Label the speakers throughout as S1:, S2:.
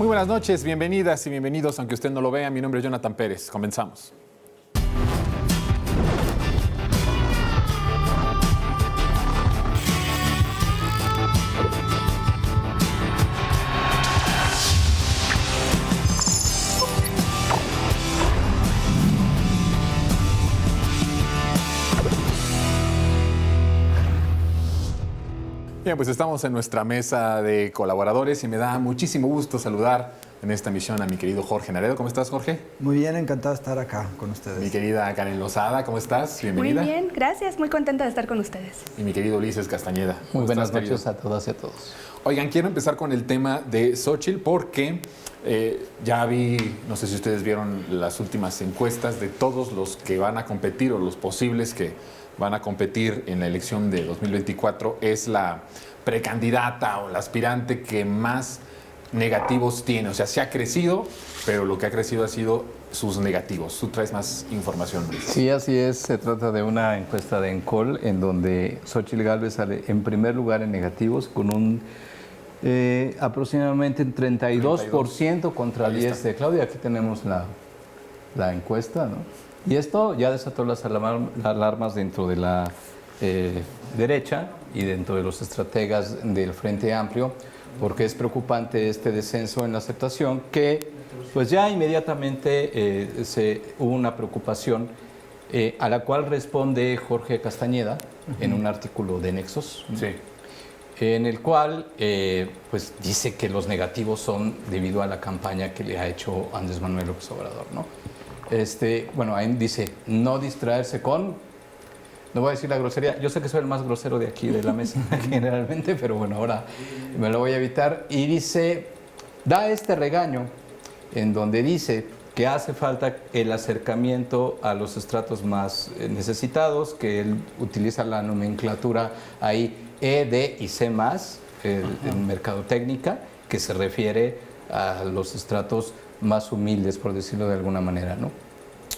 S1: Muy buenas noches, bienvenidas y bienvenidos, aunque usted no lo vea. Mi nombre es Jonathan Pérez. Comenzamos. Bien, pues estamos en nuestra mesa de colaboradores y me da muchísimo gusto saludar en esta emisión a mi querido Jorge Naredo. ¿Cómo estás, Jorge?
S2: Muy bien, encantado de estar acá con ustedes.
S1: Mi querida Karen Lozada, ¿cómo estás? Bienvenida.
S3: Muy bien, gracias. Muy contenta de estar con ustedes.
S1: Y mi querido Ulises Castañeda.
S4: Muy buenas noches
S1: querido?
S4: a todas y a todos.
S1: Oigan, quiero empezar con el tema de Xóchitl porque ya vi, no sé si ustedes vieron las últimas encuestas de todos los que van a competir o los posibles que van a competir en la elección de 2024. Es la precandidata o la aspirante que más negativos tiene. O sea, sí ha crecido, pero lo que ha crecido ha sido sus negativos. Tú traes más información, Luis.
S4: Sí, así es. Se trata de una encuesta de Encol en donde Xóchitl Gálvez sale en primer lugar en negativos con un aproximadamente 32% contra 10 de Claudia. Aquí tenemos la encuesta, ¿no? Y esto ya desató las alarmas dentro de la derecha y dentro de los estrategas del Frente Amplio, porque es preocupante este descenso en la aceptación que pues ya inmediatamente hubo una preocupación a la cual responde Jorge Castañeda en un artículo de Nexos,
S1: Sí.
S4: en el cual pues dice que los negativos son debido a la campaña que le ha hecho Andrés Manuel López Obrador, ¿no? Bueno, ahí dice no distraerse con... No voy a decir la grosería, yo sé que soy el más grosero de aquí de la mesa generalmente, pero bueno, ahora me lo voy a evitar. Y dice, da este regaño en donde dice que hace falta el acercamiento a los estratos más necesitados, que él utiliza la nomenclatura ahí E, D y C+, en mercadotecnia, que se refiere a los estratos más humildes, por decirlo de alguna manera, ¿no?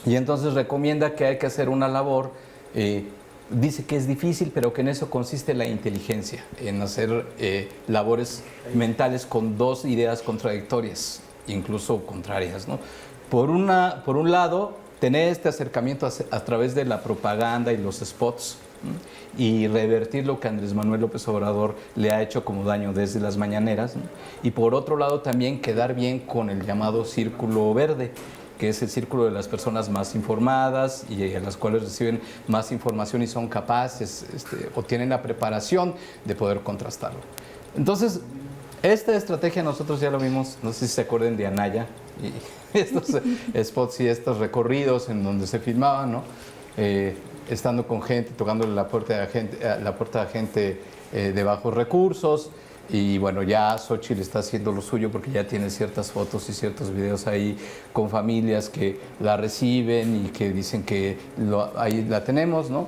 S4: Y entonces recomienda que hay que hacer una labor. Dice que es difícil, pero que en eso consiste la inteligencia, en hacer labores mentales con dos ideas contradictorias, incluso contrarias, ¿no? Por un lado, tener este acercamiento a través de la propaganda y los spots, ¿no? Y revertir lo que Andrés Manuel López Obrador le ha hecho como daño desde las mañaneras, ¿no? Y por otro lado también quedar bien con el llamado círculo verde, que es el círculo de las personas más informadas y a las cuales reciben más información y son capaces o tienen la preparación de poder contrastarlo. Entonces, esta estrategia nosotros ya lo vimos, no sé si se acuerdan de Anaya, y estos spots y estos recorridos en donde se filmaban, ¿no? Estando con gente, tocándole la puerta a gente de bajos recursos. Y bueno, ya Xóchitl está haciendo lo suyo porque ya tiene ciertas fotos y ciertos videos ahí con familias que la reciben y que dicen que ahí la tenemos, ¿no?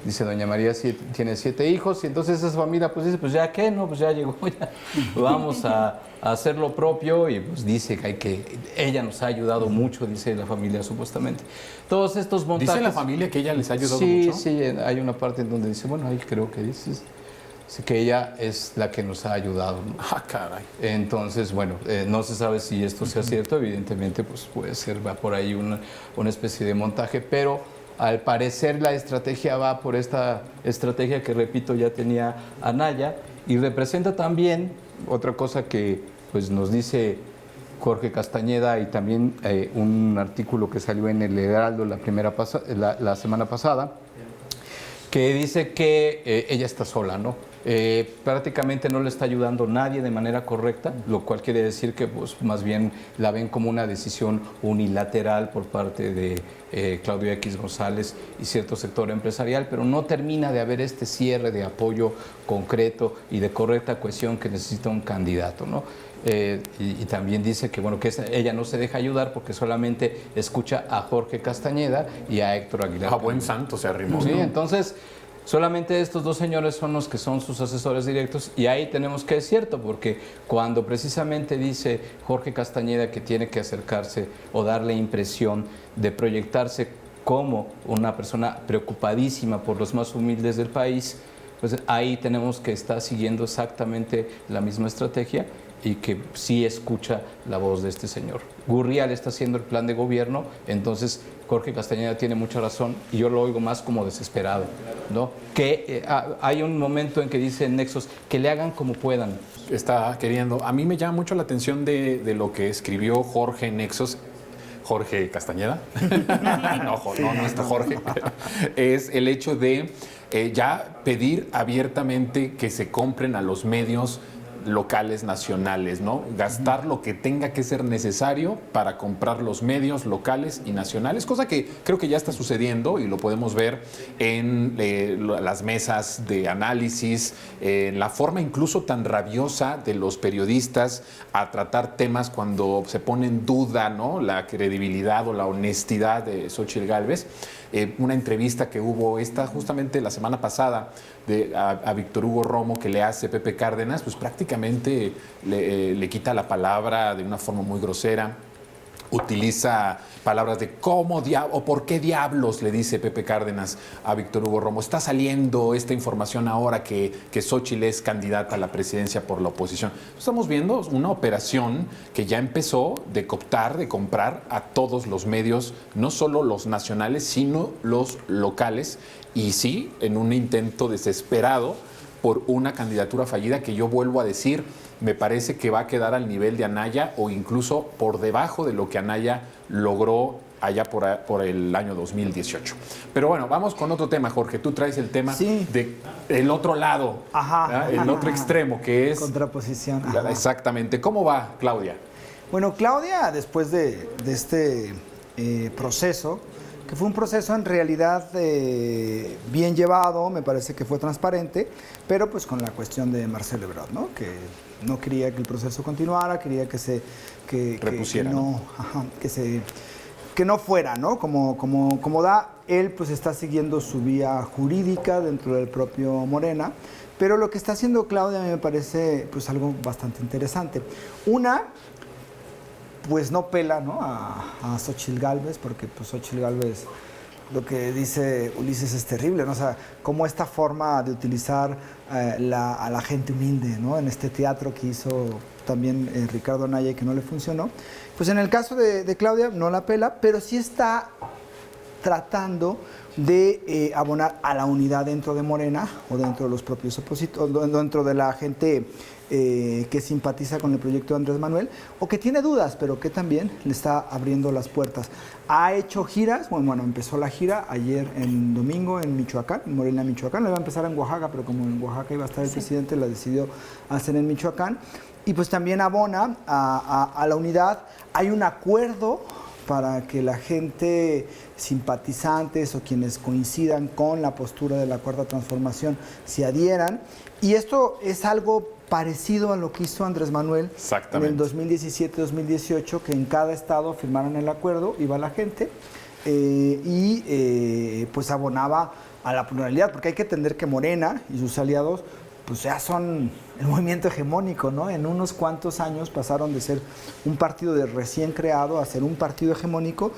S4: Dice doña María tiene 7 hijos y entonces esa familia pues dice, pues ya qué, ¿no? Pues ya llegó, ya vamos a hacer lo propio y pues dice que ella nos ha ayudado mucho, dice la familia supuestamente. Todos estos montajes...
S1: ¿Dice la familia que ella les ha ayudado
S4: sí,
S1: mucho?
S4: Sí, hay una parte en donde dice, bueno, ahí creo que dices... que ella es la que nos ha ayudado, ¿no?
S1: Ah, caray.
S4: Entonces, bueno, no se sabe si esto sea cierto, evidentemente pues puede ser, va por ahí una especie de montaje, pero al parecer la estrategia va por esta estrategia que, repito, ya tenía Anaya y representa también otra cosa que pues nos dice Jorge Castañeda y también un artículo que salió en el Heraldo la semana pasada, que dice que ella está sola, ¿no? Prácticamente no le está ayudando nadie de manera correcta, lo cual quiere decir que pues, más bien la ven como una decisión unilateral por parte de Claudio X González y cierto sector empresarial, pero no termina de haber este cierre de apoyo concreto y de correcta cohesión que necesita un candidato, ¿no? Y también dice que, bueno, que ella no se deja ayudar porque solamente escucha a Jorge Castañeda y a Héctor Aguilar.
S1: A buen santo se arrimó.
S4: Sí,
S1: ¿no?
S4: Entonces solamente estos dos señores son los que son sus asesores directos y ahí tenemos que es cierto, porque cuando precisamente dice Jorge Castañeda que tiene que acercarse o darle impresión de proyectarse como una persona preocupadísima por los más humildes del país, pues ahí tenemos que estar siguiendo exactamente la misma estrategia y que sí escucha la voz de este señor. Gurriel está haciendo el plan de gobierno, entonces Jorge Castañeda tiene mucha razón y yo lo oigo más como desesperado, ¿no? Que hay un momento en que dice Nexos que le hagan como puedan.
S1: Está queriendo. A mí me llama mucho la atención de lo que escribió Jorge Nexos. Jorge Castañeda. No está Jorge. Es el hecho de ya pedir abiertamente que se compren a los medios locales, nacionales, ¿no? Gastar lo que tenga que ser necesario para comprar los medios locales y nacionales, cosa que creo que ya está sucediendo y lo podemos ver en las mesas de análisis, en la forma incluso tan rabiosa de los periodistas a tratar temas cuando se pone en duda, ¿no?, la credibilidad o la honestidad de Xóchitl Gálvez. Una entrevista que hubo justamente la semana pasada a Víctor Hugo Romo que le hace Pepe Cárdenas, pues prácticamente le quita la palabra de una forma muy grosera. Utiliza palabras de cómo o por qué diablos, le dice Pepe Cárdenas a Víctor Hugo Romo. Está saliendo esta información ahora que Xóchitl es candidata a la presidencia por la oposición. Estamos viendo una operación que ya empezó de cooptar, de comprar a todos los medios, no solo los nacionales, sino los locales. Y sí, en un intento desesperado por una candidatura fallida que yo vuelvo a decir, me parece que va a quedar al nivel de Anaya o incluso por debajo de lo que Anaya logró allá por el año 2018. Pero bueno, vamos con otro tema, Jorge. Tú traes el tema del otro lado, el otro extremo, que es...
S2: Contraposición.
S1: Exactamente. ¿Cómo va, Claudia?
S2: Bueno, Claudia, después de este proceso, que fue un proceso en realidad bien llevado, me parece que fue transparente, pero pues con la cuestión de Marcelo Ebrard, ¿no? Que no quería que el proceso continuara, quería que se
S1: repusiera,
S2: que no fuera, ¿no? Como da, él pues está siguiendo su vía jurídica dentro del propio Morena, pero lo que está haciendo Claudia a mí me parece pues algo bastante interesante. Una, pues no pela, ¿no?, a Xóchitl Gálvez, porque pues Xóchitl Gálvez, lo que dice Ulises es terrible, ¿no? O sea, como esta forma de utilizar a la gente humilde, ¿no?, en este teatro que hizo también Ricardo Anaya y que no le funcionó. Pues en el caso de Claudia no la pela, pero sí está tratando de abonar a la unidad dentro de Morena o dentro de los propios opositores, dentro de la gente que simpatiza con el proyecto de Andrés Manuel o que tiene dudas, pero que también le está abriendo las puertas. Ha hecho giras, bueno, empezó la gira ayer en domingo en Michoacán, en Morelia, Michoacán. Le iba a empezar en Oaxaca, pero como en Oaxaca iba a estar el presidente, la decidió hacer en Michoacán. Y pues también abona a la unidad. Hay un acuerdo para que la gente, simpatizantes o quienes coincidan con la postura de la Cuarta Transformación se adhieran. Y esto es algo parecido a lo que hizo Andrés Manuel en el 2017-2018, que en cada estado firmaron el acuerdo, iba la gente pues abonaba a la pluralidad, porque hay que entender que Morena y sus aliados pues ya son el movimiento hegemónico, ¿no? En unos cuantos años pasaron de ser un partido de recién creado a ser un partido hegemónico,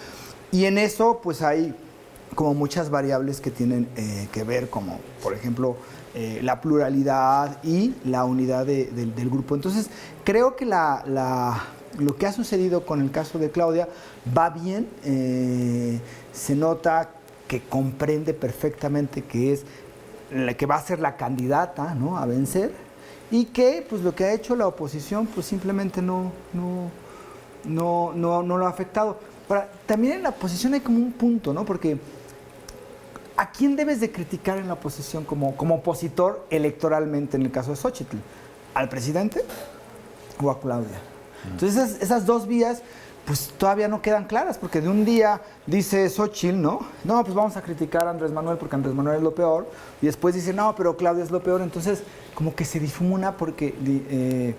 S2: y en eso pues hay como muchas variables que tienen que ver, como por ejemplo la pluralidad y la unidad del grupo. Entonces creo que lo que ha sucedido con el caso de Claudia va bien, se nota que comprende perfectamente que va a ser la candidata, ¿no?, a vencer, y que pues lo que ha hecho la oposición pues simplemente no lo ha afectado. Ahora, también en la oposición hay como un punto, ¿no?, porque ¿a quién debes de criticar en la oposición como opositor electoralmente en el caso de Xóchitl? ¿Al presidente o a Claudia? Entonces esas dos vías pues todavía no quedan claras, porque de un día dice Xóchitl, no, pues vamos a criticar a Andrés Manuel porque Andrés Manuel es lo peor, y después dice, no, pero Claudia es lo peor. Entonces como que se difumina porque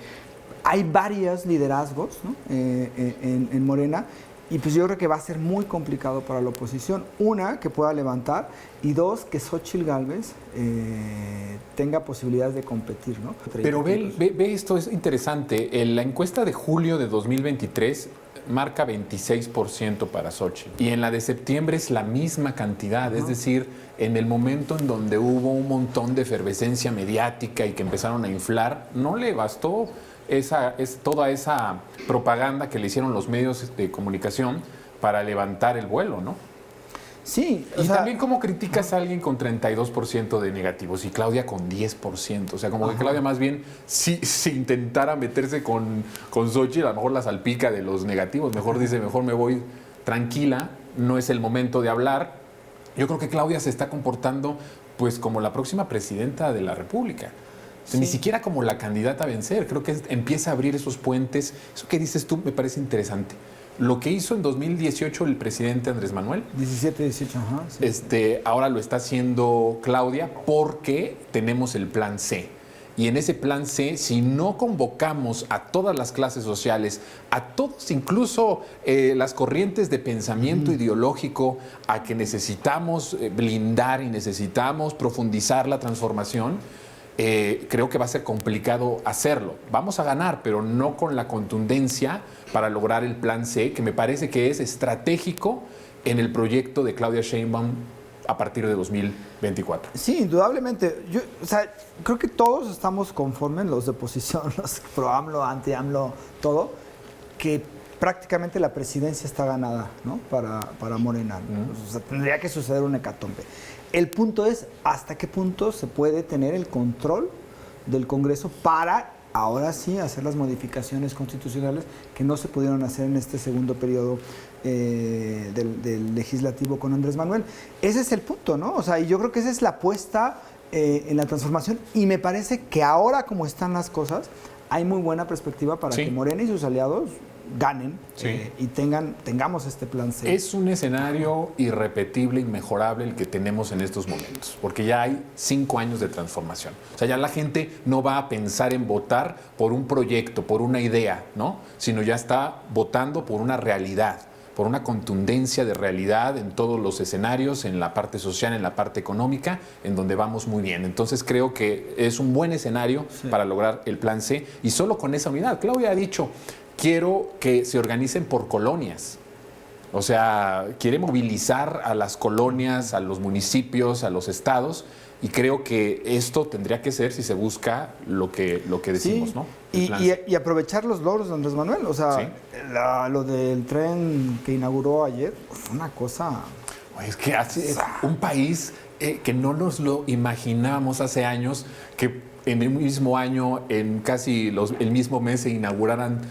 S2: hay varios liderazgos, ¿no?, en Morena, y pues yo creo que va a ser muy complicado para la oposición. Una, que pueda levantar, y dos, que Xóchitl Gálvez tenga posibilidades de competir, ¿no?
S1: Pero ve esto, es interesante. En la encuesta de julio de 2023 marca 26% para Xochitl. Y en la de septiembre es la misma cantidad. Es decir, en el momento en donde hubo un montón de efervescencia mediática y que empezaron a inflar, no le bastó toda esa propaganda que le hicieron los medios de comunicación para levantar el vuelo, ¿no?
S2: Sí.
S1: Y también cómo criticas a alguien con 32% de negativos y Claudia con 10%. O sea, como que Claudia más bien, si intentara meterse con Xochitl, a lo mejor la salpica de los negativos. Mejor dice, mejor me voy tranquila, no es el momento de hablar. Yo creo que Claudia se está comportando pues como la próxima presidenta de la República. O sea, ni siquiera como la candidata a vencer. Creo que empieza a abrir esos puentes. Eso que dices tú me parece interesante. Lo que hizo en 2018 el presidente Andrés Manuel.
S2: 17, 18, ajá. Sí.
S1: Ahora lo está haciendo Claudia porque tenemos el plan C. Y en ese plan C, si no convocamos a todas las clases sociales, a todos, incluso las corrientes de pensamiento ideológico, a que necesitamos blindar y necesitamos profundizar la transformación, creo que va a ser complicado hacerlo. Vamos a ganar, pero no con la contundencia para lograr el plan C, que me parece que es estratégico en el proyecto de Claudia Sheinbaum a partir de 2024.
S2: Sí, indudablemente. Creo que todos estamos conformes, los de oposición, los pro AMLO, anti AMLO, todo, que prácticamente la presidencia está ganada, ¿no? Para Morena. O sea, tendría que suceder un hecatombe. El punto es hasta qué punto se puede tener el control del Congreso para ahora sí hacer las modificaciones constitucionales que no se pudieron hacer en este segundo periodo del legislativo con Andrés Manuel. Ese es el punto, ¿no? O sea, y yo creo que esa es la apuesta en la transformación y me parece que ahora como están las cosas hay muy buena perspectiva para que Morena y sus aliados ganen y tengamos este plan C.
S1: Es un escenario irrepetible, inmejorable el que tenemos en estos momentos, porque ya hay 5 años de transformación. O sea, ya la gente no va a pensar en votar por un proyecto, por una idea, ¿no? Sino ya está votando por una realidad, por una contundencia de realidad en todos los escenarios, en la parte social, en la parte económica, en donde vamos muy bien. Entonces creo que es un buen escenario para lograr el plan C y solo con esa unidad. Claudia ha dicho, quiero que se organicen por colonias. O sea, quiere movilizar a las colonias, a los municipios, a los estados, y creo que esto tendría que ser si se busca lo que decimos, ¿no?
S2: Y aprovechar los logros de Andrés Manuel. O sea, lo del tren que inauguró ayer fue una cosa...
S1: Es que es un país que no nos lo imaginábamos hace años, que en el mismo año, en casi el mismo mes, se inauguraran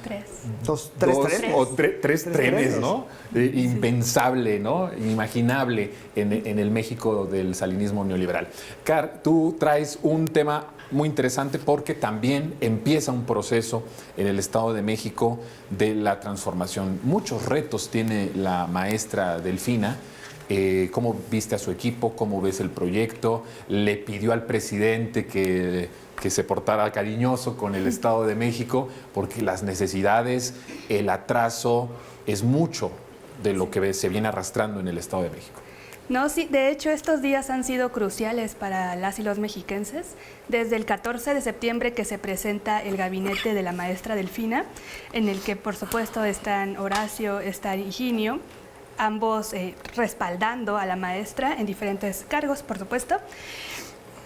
S1: tres trenes, ¿no? Impensable, ¿no? Inimaginable en el México del salinismo neoliberal. Car, tú traes un tema muy interesante porque también empieza un proceso en el Estado de México de la transformación. Muchos retos tiene la maestra Delfina. ¿Cómo viste a su equipo? ¿Cómo ves el proyecto? Le pidió al presidente que se portara cariñoso con el Estado de México porque las necesidades, el atraso, es mucho de lo que se viene arrastrando en el Estado de México.
S3: No, sí, de hecho estos días han sido cruciales para las y los mexiquenses. Desde el 14 de septiembre que se presenta el gabinete de la maestra Delfina, en el que por supuesto están Horacio, está Higinio, ambos respaldando a la maestra en diferentes cargos, por supuesto.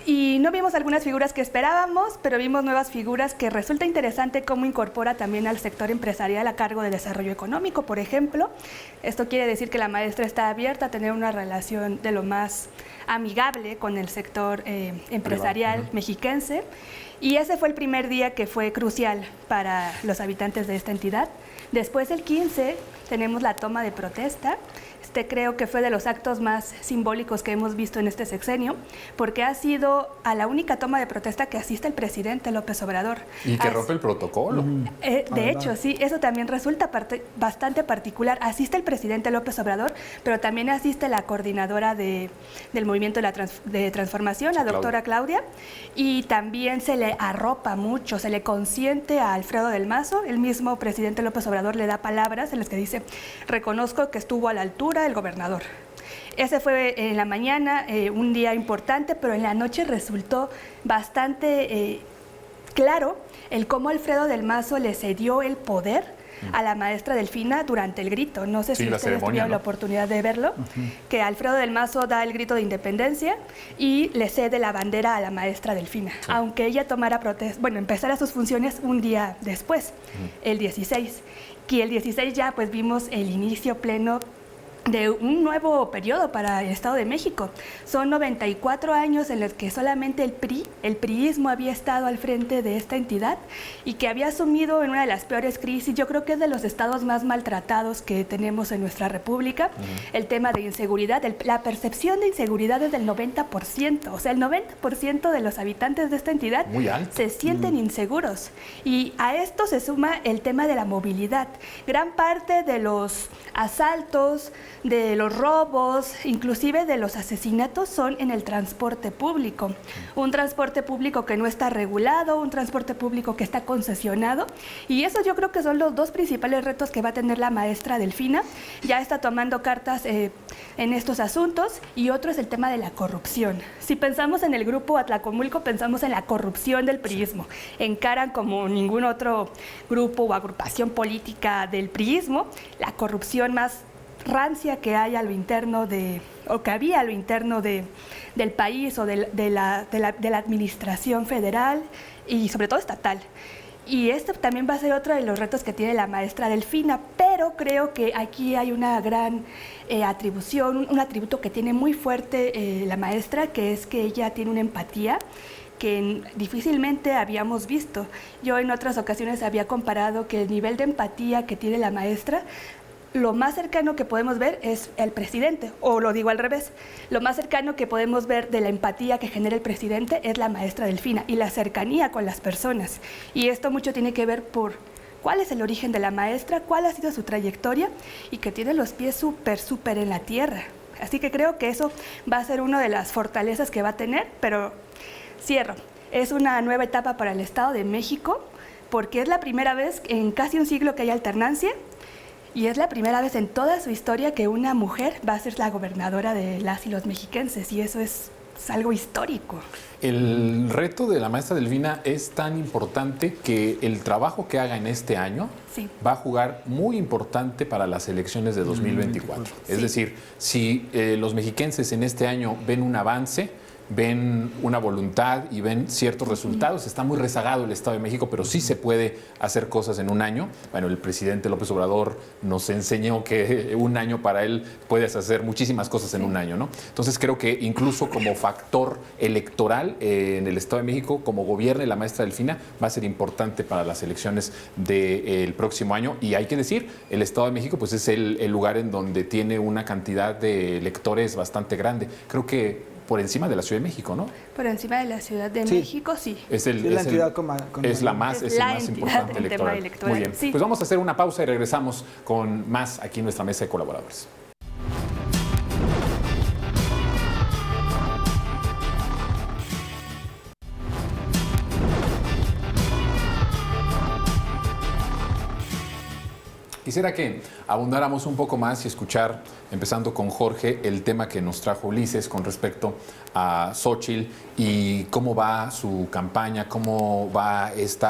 S3: Y no vimos algunas figuras que esperábamos, pero vimos nuevas figuras que resulta interesante cómo incorpora también al sector empresarial a cargo de desarrollo económico, por ejemplo. Esto quiere decir que la maestra está abierta a tener una relación de lo más amigable con el sector empresarial mexiquense. Y ese fue el primer día que fue crucial para los habitantes de esta entidad. Después, el 15, tenemos la toma de protesta. Creo que fue de los actos más simbólicos que hemos visto en este sexenio, porque ha sido a la única toma de protesta que asiste el presidente López Obrador.
S1: Y que rompe el protocolo.
S3: De hecho, sí, eso también resulta bastante particular. Asiste el presidente López Obrador, pero también asiste la coordinadora del Movimiento de Transformación, la doctora Claudia, y también se le arropa mucho, se le consiente a Alfredo del Mazo. El mismo presidente López Obrador le da palabras en las que dice, reconozco que estuvo a la altura del gobernador. Ese fue en la mañana un día importante, pero en la noche resultó bastante claro el cómo Alfredo del Mazo le cedió el poder a la maestra Delfina durante el grito. No sé
S1: Sí,
S3: si
S1: la
S3: ustedes
S1: ceremonia,
S3: tuvieron
S1: ¿no?
S3: la oportunidad de verlo, que Alfredo del Mazo da el grito de independencia y le cede la bandera a la maestra Delfina, aunque ella empezara sus funciones un día después, el 16. Y el 16 ya pues vimos el inicio pleno de un nuevo periodo para el Estado de México. Son 94 años en los que solamente el priismo había estado al frente de esta entidad y que había asumido en una de las peores crisis. Yo creo que es de los estados más maltratados que tenemos en nuestra república. El tema de inseguridad, la percepción de inseguridad es del 90%. O sea, el 90% de los habitantes de esta entidad
S1: Muy alto.
S3: se sienten inseguros. Y a esto se suma el tema de la movilidad. Gran parte de los asaltos, de los robos, inclusive de los asesinatos son en el transporte público. Un transporte público que no está regulado, un transporte público que está concesionado, y eso yo creo que son los dos principales retos que va a tener la maestra Delfina. Ya está tomando cartas en estos asuntos, y otro es el tema de la corrupción. Si pensamos en el grupo Atlacomulco, pensamos en la corrupción del priismo. Encaran como ningún otro grupo o agrupación política del priismo la corrupción más rancia que hay a lo interno o que había a lo interno del país o de la administración federal y sobre todo estatal. Y este también va a ser otro de los retos que tiene la maestra Delfina, pero creo que aquí hay una gran atribución, un atributo que tiene muy fuerte la maestra, que es que ella tiene una empatía que difícilmente habíamos visto. Yo en otras ocasiones había comparado que el nivel de empatía que tiene la maestra, lo más cercano que podemos ver es el presidente, o lo digo al revés, lo más cercano que podemos ver de la empatía que genera el presidente es la maestra Delfina y la cercanía con las personas. Y esto mucho tiene que ver por cuál es el origen de la maestra, cuál ha sido su trayectoria y que tiene los pies súper en la tierra. Así que creo que eso va a ser una de las fortalezas que va a tener, pero cierro. Es una nueva etapa para el Estado de México porque es la primera vez en casi un siglo que hay alternancia. Y es la primera vez en toda su historia que una mujer va a ser la gobernadora de las y los mexiquenses, y eso es algo histórico.
S1: El reto de la maestra Delfina es tan importante que el trabajo que haga en este año va a jugar muy importante para las elecciones de 2024. Es decir, si los mexiquenses en este año ven un avance, ven una voluntad y ven ciertos resultados. Está muy rezagado el Estado de México, pero sí se puede hacer cosas en un año. Bueno, el presidente López Obrador nos enseñó que un año para él puedes hacer muchísimas cosas en un año, ¿no? Entonces creo que incluso como factor electoral en el Estado de México, como gobierne la maestra Delfina, va a ser importante para las elecciones del próximo año. Y hay que decir, el Estado de México pues es el lugar en donde tiene una cantidad de electores bastante grande. Creo que por encima de la Ciudad de México, ¿no?
S3: Por encima de la Ciudad de México, sí.
S1: Es
S2: la entidad
S1: es el más importante
S3: en tema electoral.
S1: Muy bien.
S3: Sí.
S1: Pues vamos a hacer una pausa y regresamos con más aquí en nuestra mesa de colaboradores. Quisiera que abundáramos un poco más y escuchar, empezando con Jorge, el tema que nos trajo Ulises con respecto a Xóchitl y cómo va su campaña, cómo va este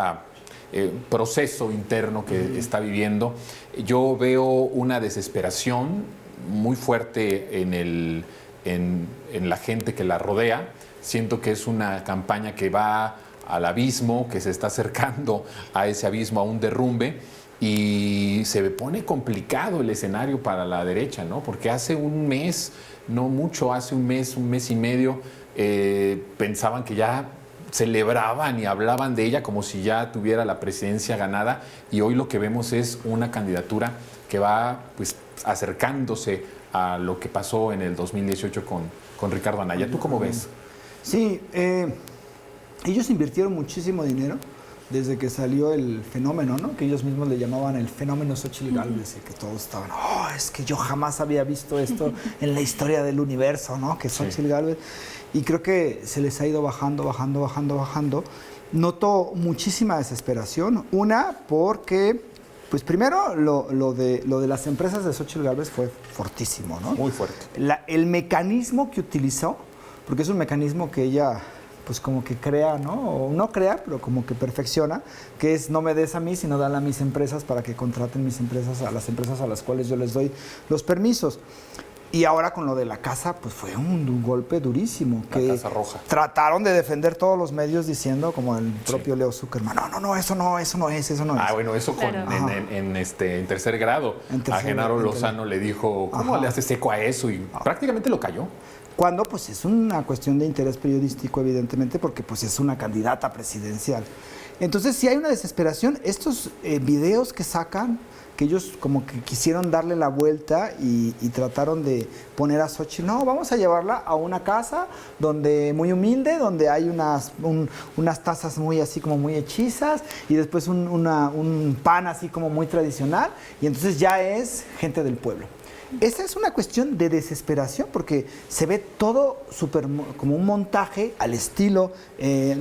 S1: proceso interno que está viviendo. Yo veo una desesperación muy fuerte en la gente que la rodea. Siento que es una campaña que va al abismo, que se está acercando a ese abismo, a un derrumbe. Y se pone complicado el escenario para la derecha, ¿no? Porque hace un mes, no mucho, hace un mes y medio, pensaban que ya celebraban y hablaban de ella como si ya tuviera la presidencia ganada, y hoy lo que vemos es una candidatura que va pues acercándose a lo que pasó en el 2018 con Ricardo Anaya. ¿Tú cómo ves?
S2: Sí, ellos invirtieron muchísimo dinero desde que salió el fenómeno, ¿no? Que ellos mismos le llamaban el fenómeno Xóchitl Gálvez, y que todos estaban, es que yo jamás había visto esto en la historia del universo, ¿no? Que Xóchitl Gálvez. Y creo que se les ha ido bajando. Noto muchísima desesperación. Una, porque, pues primero, lo de las empresas de Xóchitl Gálvez fue fortísimo, ¿no?
S1: Muy fuerte.
S2: El mecanismo que utilizó, porque es un mecanismo que ella pues como que crea, ¿no? O no crea, pero como que perfecciona, que es no me des a mí, sino dale a mis empresas para que contraten mis empresas, a las empresas a las cuales yo les doy los permisos. Y ahora con lo de la casa, pues fue un golpe durísimo.
S1: La Casa Roja.
S2: Trataron de defender todos los medios diciendo, como el propio Leo Zuckerman, no, eso no es.
S1: Bueno, eso
S3: Claro.
S1: en tercer grado. A Genaro Lozano le dijo, ¿cómo le haces eco a eso? Y prácticamente lo cayó.
S2: Cuando pues es una cuestión de interés periodístico, evidentemente, porque pues es una candidata presidencial. Entonces, si hay una desesperación, estos videos que sacan, que ellos como que quisieron darle la vuelta y trataron de poner a Xóchitl, no, vamos a llevarla a una casa donde muy humilde, donde hay unas tazas muy así como muy hechizas y después un pan así como muy tradicional y entonces ya es gente del pueblo. Esa es una cuestión de desesperación porque se ve todo como un montaje al estilo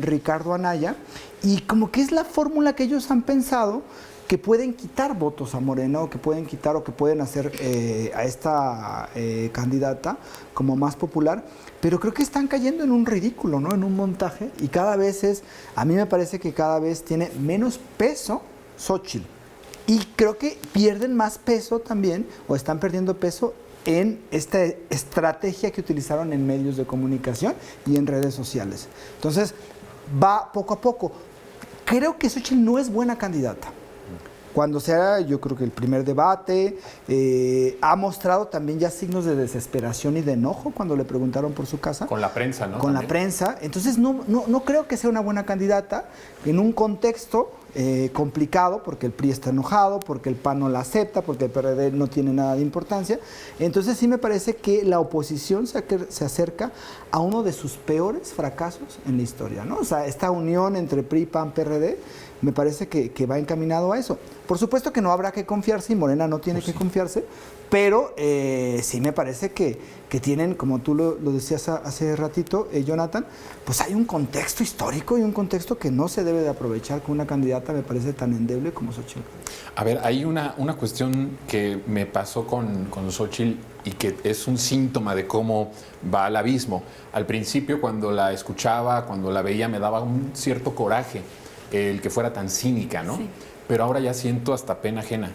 S2: Ricardo Anaya y como que es la fórmula que ellos han pensado que pueden quitar votos a Morena o que pueden quitar o que pueden hacer a esta candidata como más popular, pero creo que están cayendo en un ridículo, ¿no? En un montaje y cada vez a mí me parece que cada vez tiene menos peso Xóchitl y creo que pierden más peso también o están perdiendo peso en esta estrategia que utilizaron en medios de comunicación y en redes sociales. Entonces, va poco a poco. Creo que Xóchitl no es buena candidata. Cuando sea, yo creo que el primer debate, ha mostrado también ya signos de desesperación y de enojo cuando le preguntaron por su casa.
S1: Con la prensa, ¿no?
S2: Con la prensa. Entonces, no creo que sea una buena candidata en un contexto complicado, porque el PRI está enojado, porque el PAN no la acepta, porque el PRD no tiene nada de importancia. Entonces, sí me parece que la oposición se acerca a uno de sus peores fracasos en la historia, ¿no? O sea, esta unión entre PRI, PAN, PRD, me parece que va encaminado a eso. Por supuesto que no habrá que confiarse y Morena no tiene que confiarse, pero sí me parece que tienen, como tú lo decías hace ratito, Jonathan, pues hay un contexto histórico y un contexto que no se debe de aprovechar con una candidata, me parece tan endeble como Xóchitl.
S1: A ver, hay una cuestión que me pasó con Xóchitl y que es un síntoma de cómo va al abismo. Al principio, cuando la escuchaba, cuando la veía, me daba un cierto coraje el que fuera tan cínica, ¿no?
S3: Sí.
S1: Pero ahora ya siento hasta pena ajena.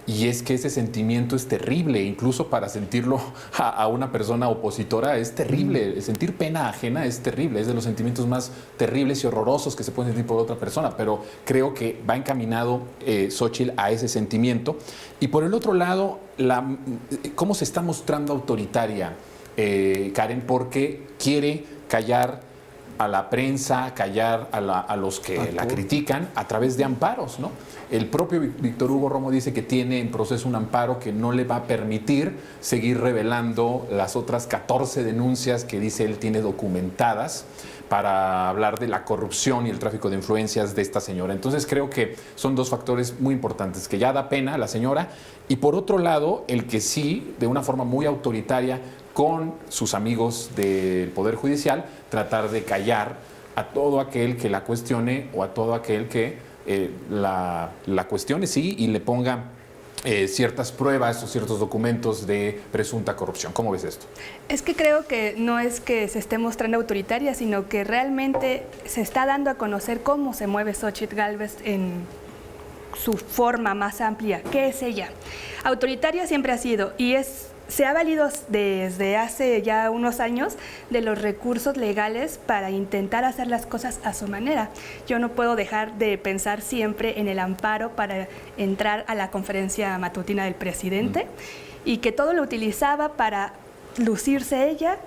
S1: Y es que ese sentimiento es terrible, incluso para sentirlo a una persona opositora es terrible. Sentir pena ajena es terrible, es de los sentimientos más terribles y horrorosos que se pueden sentir por otra persona, pero creo que va encaminado Xóchitl a ese sentimiento. Y por el otro lado, cómo se está mostrando autoritaria Karen, porque quiere callar a la prensa, callar a los que la critican a través de amparos, ¿no? El propio Víctor Hugo Romo dice que tiene en proceso un amparo que no le va a permitir seguir revelando las otras 14 denuncias que dice él tiene documentadas para hablar de la corrupción y el tráfico de influencias de esta señora. Entonces creo que son dos factores muy importantes, que ya da pena a la señora y por otro lado el que sí, de una forma muy autoritaria, con sus amigos del Poder Judicial, tratar de callar a todo aquel que la cuestione o a todo aquel que la cuestione, sí, y le ponga ciertas pruebas o ciertos documentos de presunta corrupción. ¿Cómo ves esto?
S3: Es que creo que no es que se esté mostrando autoritaria, sino que realmente se está dando a conocer cómo se mueve Xóchitl Gálvez en su forma más amplia. ¿Qué es ella? Autoritaria siempre ha sido y se ha valido desde hace ya unos años de los recursos legales para intentar hacer las cosas a su manera. Yo no puedo dejar de pensar siempre en el amparo para entrar a la conferencia matutina del presidente y que todo lo utilizaba para lucirse ella,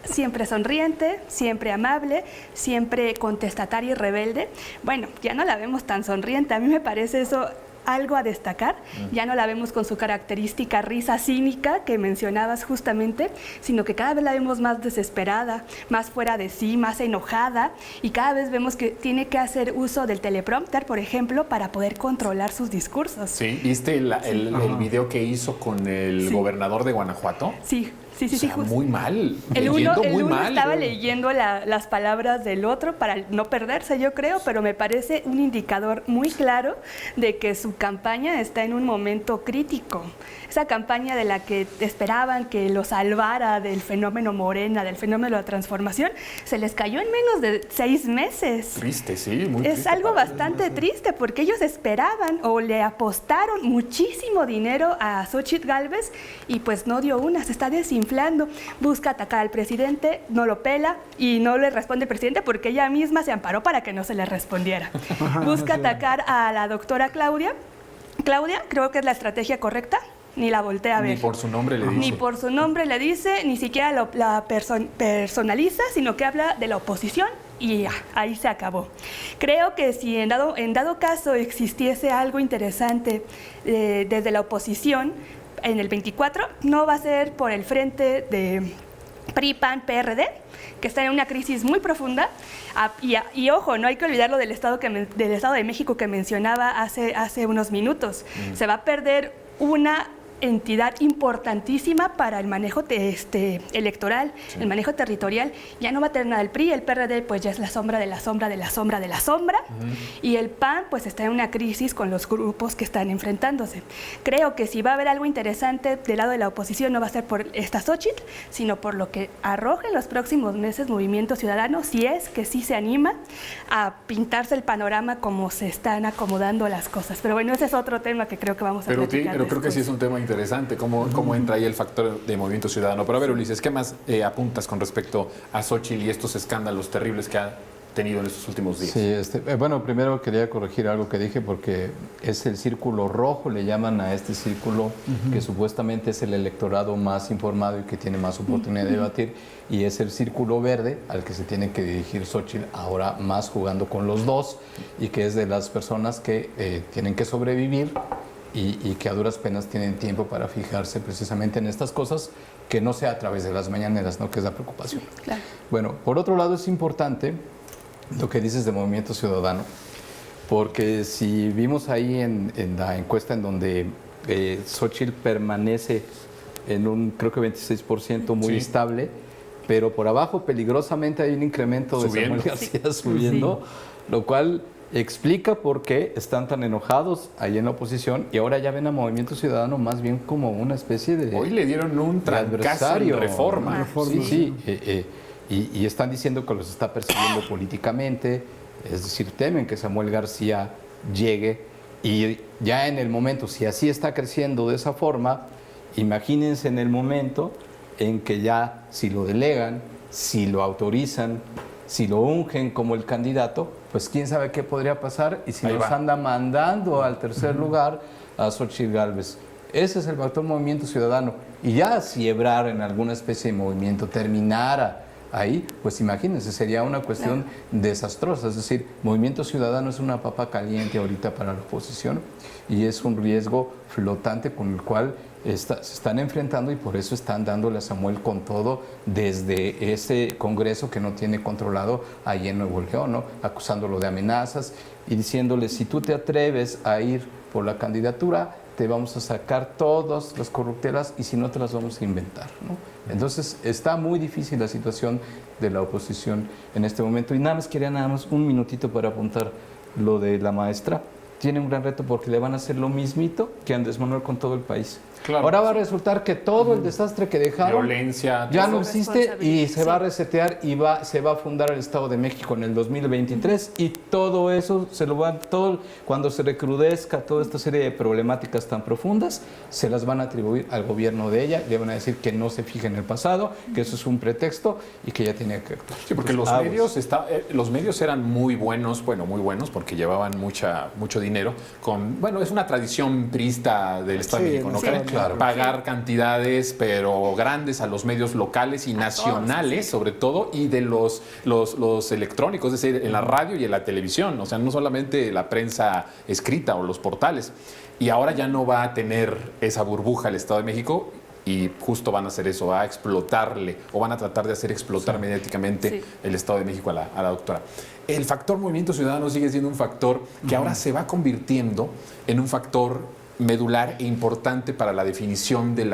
S3: siempre sonriente, siempre amable, siempre contestataria y rebelde. Bueno, ya no la vemos tan sonriente, a mí me parece eso algo a destacar, ya no la vemos con su característica risa cínica que mencionabas justamente, sino que cada vez la vemos más desesperada, más fuera de sí, más enojada y cada vez vemos que tiene que hacer uso del teleprompter, por ejemplo, para poder controlar sus discursos.
S1: Sí, ¿viste el video que hizo con el gobernador de Guanajuato?
S3: Sí. Sí,
S1: O sea,
S3: justo.
S1: muy mal.
S3: El
S1: leyendo
S3: uno
S1: muy mal.
S3: estaba leyendo las palabras del otro para no perderse, yo creo, pero me parece un indicador muy claro de que su campaña está en un momento crítico. Esa campaña de la que esperaban que lo salvara del fenómeno Morena, del fenómeno de la transformación, se les cayó en menos de 6 meses.
S1: Triste, sí, muy
S3: Es
S1: triste
S3: algo
S1: para
S3: bastante triste porque ellos esperaban o le apostaron muchísimo dinero a Xóchitl Gálvez y pues no dio una, se está desinflando. Busca atacar al presidente, no lo pela y no le responde el presidente porque ella misma se amparó para que no se le respondiera. Busca atacar a la doctora Claudia. Claudia, creo que es la estrategia correcta. Ni la voltea a ver.
S1: Ni por su nombre le dice.
S3: Ni por su nombre le dice, ni siquiera la personaliza, sino que habla de la oposición y ya, ahí se acabó. Creo que si en dado caso existiese algo interesante desde la oposición, en el 24 no va a ser por el frente de PRI, PAN, PRD, que está en una crisis muy profunda. Y ojo, no hay que olvidarlo del Estado de México que mencionaba hace unos minutos. Se va a perder una entidad importantísima para el manejo electoral, el manejo territorial. Ya no va a tener nada el PRI, el PRD pues ya es la sombra de la sombra de la sombra de la sombra, y el PAN pues está en una crisis con los grupos que están enfrentándose. Creo que si va a haber algo interesante del lado de la oposición no va a ser por esta Xóchitl, sino por lo que arroje en los próximos meses Movimiento Ciudadano, si es que sí se anima a pintarse el panorama como se están acomodando las cosas. Pero bueno, ese es otro tema que creo que vamos a platicar
S1: pero creo que sí es un tema interesante, cómo entra ahí el factor de Movimiento Ciudadano. Pero a ver, Ulises, ¿qué más apuntas con respecto a Xóchitl y estos escándalos terribles que ha tenido en estos últimos días?
S4: Sí, bueno, primero quería corregir algo que dije porque es el círculo rojo, le llaman a este círculo que supuestamente es el electorado más informado y que tiene más oportunidad de debatir, y es el círculo verde al que se tiene que dirigir Xóchitl, ahora más jugando con los dos, y que es de las personas que tienen que sobrevivir y que a duras penas tienen tiempo para fijarse precisamente en estas cosas, que no sea a través de las mañaneras, ¿no? Que es la preocupación.
S3: Claro.
S4: Bueno, por otro lado es importante lo que dices de Movimiento Ciudadano, porque si vimos ahí en la encuesta en donde Xóchitl permanece en un, creo que 26% muy estable, pero por abajo peligrosamente hay un incremento de Samuel García subiendo, lo cual explica por qué están tan enojados ahí en la oposición y ahora ya ven a Movimiento Ciudadano más bien como una especie de
S1: Hoy le dieron un trancazo en Reforma.
S4: Sí, y están diciendo que los está persiguiendo políticamente, es decir, temen que Samuel García llegue, y ya en el momento, si así está creciendo de esa forma, imagínense en el momento en que ya si lo delegan, si lo autorizan, si lo ungen como el candidato, pues quién sabe qué podría pasar y si nos anda mandando al tercer lugar a Xóchitl Gálvez. Ese es el factor Movimiento Ciudadano. Y ya si Ebrard en alguna especie de movimiento terminara ahí, pues imagínense, sería una cuestión desastrosa. Es decir, Movimiento Ciudadano es una papa caliente ahorita para la oposición y es un riesgo flotante con el cual se están enfrentando, y por eso están dándole a Samuel con todo desde ese Congreso que no tiene controlado ahí en Nuevo León, ¿no? Acusándolo de amenazas y diciéndole, si tú te atreves a ir por la candidatura, te vamos a sacar todas las corruptelas y si no te las vamos a inventar, ¿no? Entonces está muy difícil la situación de la oposición en este momento. Y quería un minutito para apuntar lo de la maestra. Tiene un gran reto porque le van a hacer lo mismito que Andrés Manuel con todo el país. Claro. Ahora va a resultar que todo el desastre que dejaron
S1: violencia,
S4: ya no existe y se va a resetear y se va a fundar el Estado de México en el 2023 y todo eso cuando se recrudezca toda esta serie de problemáticas tan profundas, se las van a atribuir al gobierno de ella, le van a decir que no se fije en el pasado, que eso es un pretexto y que ella tiene que actuar.
S1: Sí, porque los medios eran muy buenos porque llevaban mucho dinero es una tradición priista del Estado de México, ¿no? Claro. Pagar cantidades, pero grandes, a los medios locales y nacionales, sobre todo, y de los electrónicos, es decir, en la radio y en la televisión, o sea, no solamente la prensa escrita o los portales. Y ahora ya no va a tener esa burbuja el Estado de México y justo van a hacer eso, va a explotarle o van a tratar de hacer explotar mediáticamente el Estado de México a la doctora. El factor Movimiento Ciudadano sigue siendo un factor que ahora se va convirtiendo en un factor medular e importante para la definición de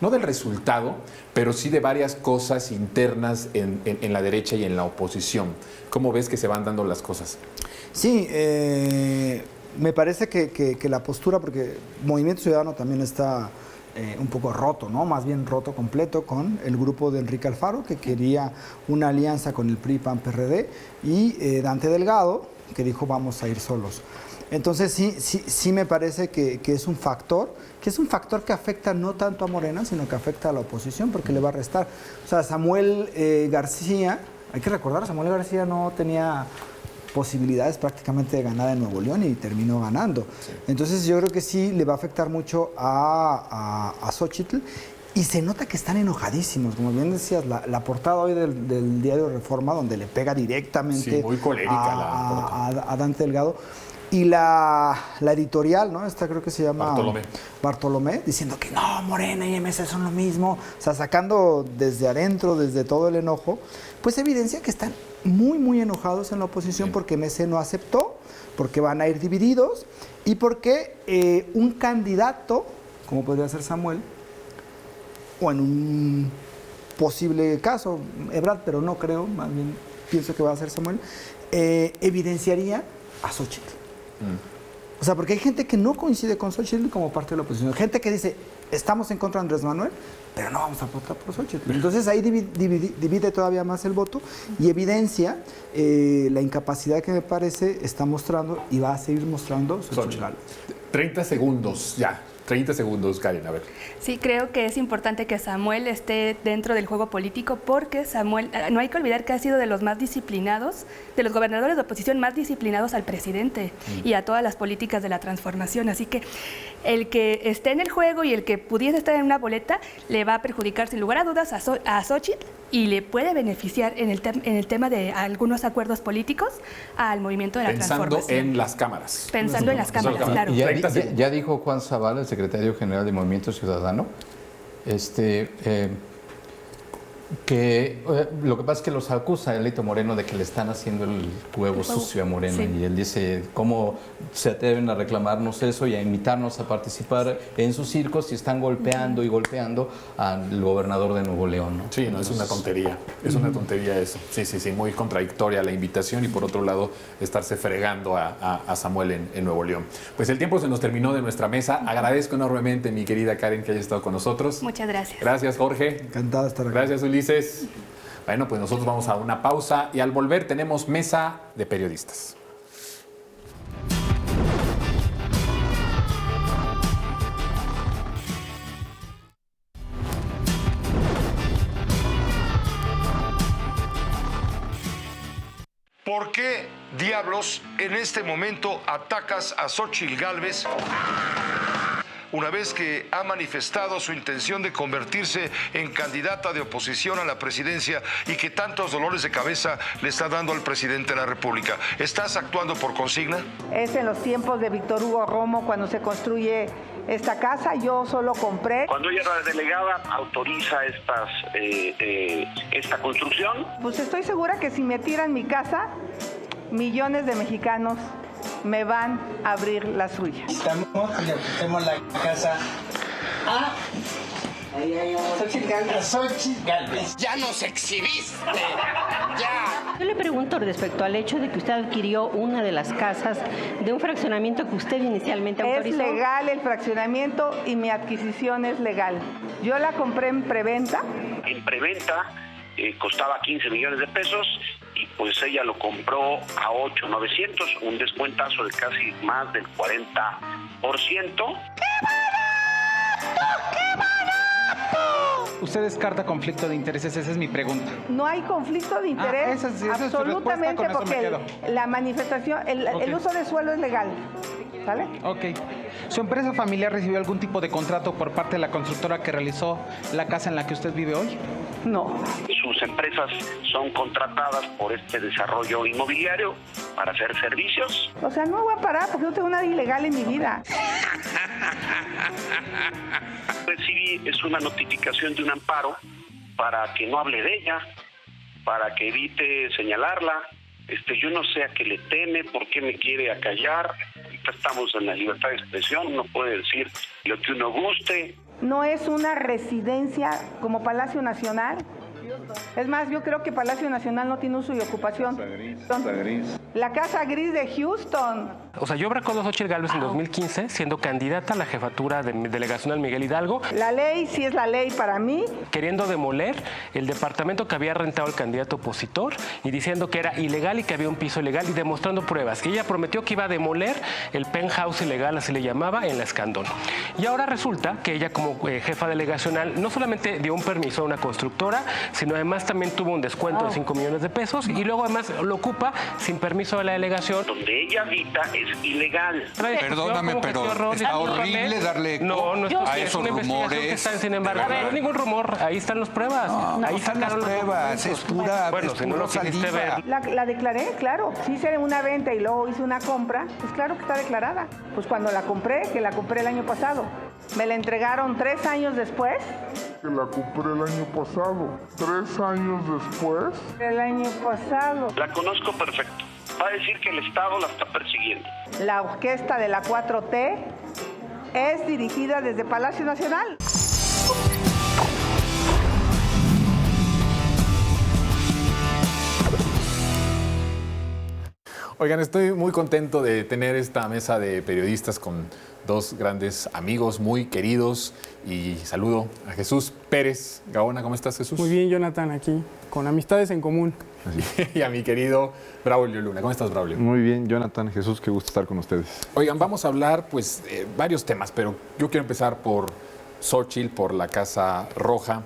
S1: no del resultado, pero sí de varias cosas internas en la derecha y en la oposición. ¿Cómo ves que se van dando las cosas?
S2: Sí, me parece que la postura, porque Movimiento Ciudadano también está un poco roto, ¿no? Más bien roto completo con el grupo de Enrique Alfaro, que quería una alianza con el PRI, PAN, PRD, y Dante Delgado, que dijo vamos a ir solos. Entonces sí me parece que es un factor que afecta no tanto a Morena, sino que afecta a la oposición, porque le va a restar. O sea, Samuel García, hay que recordar, Samuel García no tenía posibilidades prácticamente de ganar en Nuevo León y terminó ganando. Sí. Entonces yo creo que sí le va a afectar mucho a Xóchitl, y se nota que están enojadísimos. Como bien decías, la portada hoy del diario Reforma, donde le pega directamente,
S1: sí, muy colérica
S2: a Dante Delgado. Y la editorial, ¿no? Esta creo que se llama Bartolomé, diciendo que no, Morena y MS son lo mismo. O sea, sacando desde adentro, desde todo el enojo, pues evidencia que están muy, muy enojados en la oposición, sí, porque MS no aceptó, porque van a ir divididos y porque un candidato, como podría ser Samuel, o en un posible caso, Ebrard, pero no creo, más bien pienso que va a ser Samuel, evidenciaría a Xóchitl. O sea, porque hay gente que no coincide con Xóchitl como parte de la oposición. Gente que dice, estamos en contra de Andrés Manuel, pero no vamos a votar por Xóchitl. Entonces ahí divide todavía más el voto y evidencia la incapacidad que me parece está mostrando y va a seguir mostrando Xóchitl Gálvez.
S1: 30 segundos, ya. 30 segundos, Karen, a ver.
S3: Sí, creo que es importante que Samuel esté dentro del juego político, porque Samuel, no hay que olvidar que ha sido de los más disciplinados, de los gobernadores de oposición más disciplinados al presidente y a todas las políticas de la transformación. Así que el que esté en el juego y el que pudiese estar en una boleta le va a perjudicar sin lugar a dudas a Xóchitl, y le puede beneficiar en el tema de algunos acuerdos políticos al movimiento de la transformación.
S1: Pensando en las cámaras.
S3: Pensando en las cámaras, claro.
S4: Ya dijo Juan Zavala, el secretario general de Movimiento Ciudadano, que lo que pasa es que los acusa a Alito Moreno de que le están haciendo el huevo sucio a Moreno, sí. Y él dice, ¿cómo se atreven a reclamarnos eso y a invitarnos a participar en sus circos si están golpeando y golpeando al gobernador de Nuevo León, ¿no?
S1: Sí, no, es una tontería, es una tontería eso. Sí, muy contradictoria la invitación, y por otro lado estarse fregando a Samuel en Nuevo León. Pues el tiempo se nos terminó de nuestra mesa. Agradezco enormemente, mi querida Karen, que haya estado con nosotros.
S3: Muchas gracias.
S1: Gracias, Jorge.
S2: Encantado de estar aquí.
S1: Gracias, Ulises. Bueno, pues nosotros vamos a una pausa y al volver tenemos mesa de periodistas.
S5: ¿Por qué diablos en este momento atacas a Xóchitl Gálvez una vez que ha manifestado su intención de convertirse en candidata de oposición a la presidencia y que tantos dolores de cabeza le está dando al presidente de la República? ¿Estás actuando por consigna?
S6: Es en los tiempos de Víctor Hugo Romo cuando se construye esta casa. Yo solo compré.
S7: Cuando ella era delegada, autoriza esta construcción.
S6: Pues estoy segura que si me tiran mi casa, millones de mexicanos me van a abrir la suya.
S8: Estamos la casa a Xóchitl Gálvez.
S9: ¡Ya nos exhibiste! ¡Ya!
S10: Yo le pregunto respecto al hecho de que usted adquirió una de las casas de un fraccionamiento que usted inicialmente autorizó.
S6: Es legal el fraccionamiento y mi adquisición es legal. Yo la compré en preventa.
S7: En preventa costaba 15 millones de pesos y pues ella lo compró a 8,900, un descuentazo de casi más del 40%.
S6: ¡Qué barato!
S8: ¿Usted descarta conflicto de intereses? Esa es mi pregunta.
S6: No hay conflicto de interés,
S8: esa es
S6: absolutamente, porque la manifestación, el uso de suelo es legal. ¿Sale?
S8: Ok. ¿Su empresa familiar recibió algún tipo de contrato por parte de la constructora que realizó la casa en la que usted vive hoy?
S6: No.
S7: Sus empresas son contratadas por este desarrollo inmobiliario para hacer servicios.
S6: O sea, no voy a parar porque no tengo nada ilegal en mi vida.
S7: Recibí una notificación de un amparo para que no hable de ella, para que evite señalarla. Yo no sé a qué le teme, por qué me quiere acallar. ahorita estamos en la libertad de expresión, uno puede decir lo que uno guste.
S6: No es una residencia como Palacio Nacional. Es más, yo creo que Palacio Nacional no tiene uso y ocupación. La Casa Gris de Houston.
S11: O sea, yo abracó a Xóchitl Gálvez en 2015 siendo candidata a la jefatura de delegación Miguel Hidalgo.
S6: La ley sí es la ley para mí.
S11: Queriendo demoler el departamento que había rentado el candidato opositor y diciendo que era ilegal y que había un piso ilegal y demostrando pruebas. Y ella prometió que iba a demoler el penthouse ilegal, así le llamaba, en la Escandón. Y ahora resulta que ella como jefa delegacional no solamente dio un permiso a una constructora, sino además también tuvo un descuento de 5 millones de pesos y luego además lo ocupa sin permiso de la delegación.
S7: Donde ella habita es ilegal.
S12: Perdóname, pero está horrible darle eco a esos rumores.
S11: Sin embargo, no es ningún rumor, ahí están las pruebas.
S12: Ahí están las pruebas, es pura,
S11: bueno, si no lo quisiste ver.
S6: La declaré, claro. Si hice una venta y luego hice una compra, pues claro que está declarada. Pues cuando la compré, que la compré el año pasado, me la entregaron 3 años después.
S13: Que la compré el año pasado. 3 años después.
S6: El año pasado.
S7: La conozco perfecto. Va a decir que el Estado la está persiguiendo.
S6: La orquesta de la 4T es dirigida desde Palacio Nacional.
S1: Oigan, estoy muy contento de tener esta mesa de periodistas con dos grandes amigos muy queridos y saludo a Jesús Pérez Gaona. ¿Cómo estás, Jesús?
S14: Muy bien, Jonathan, aquí, con amistades en común.
S1: Y a mi querido Braulio Luna. ¿Cómo estás, Braulio?
S15: Muy bien, Jonathan, Jesús, qué gusto estar con ustedes.
S1: Oigan, vamos a hablar pues varios temas, pero yo quiero empezar por Xóchitl, por la Casa Roja,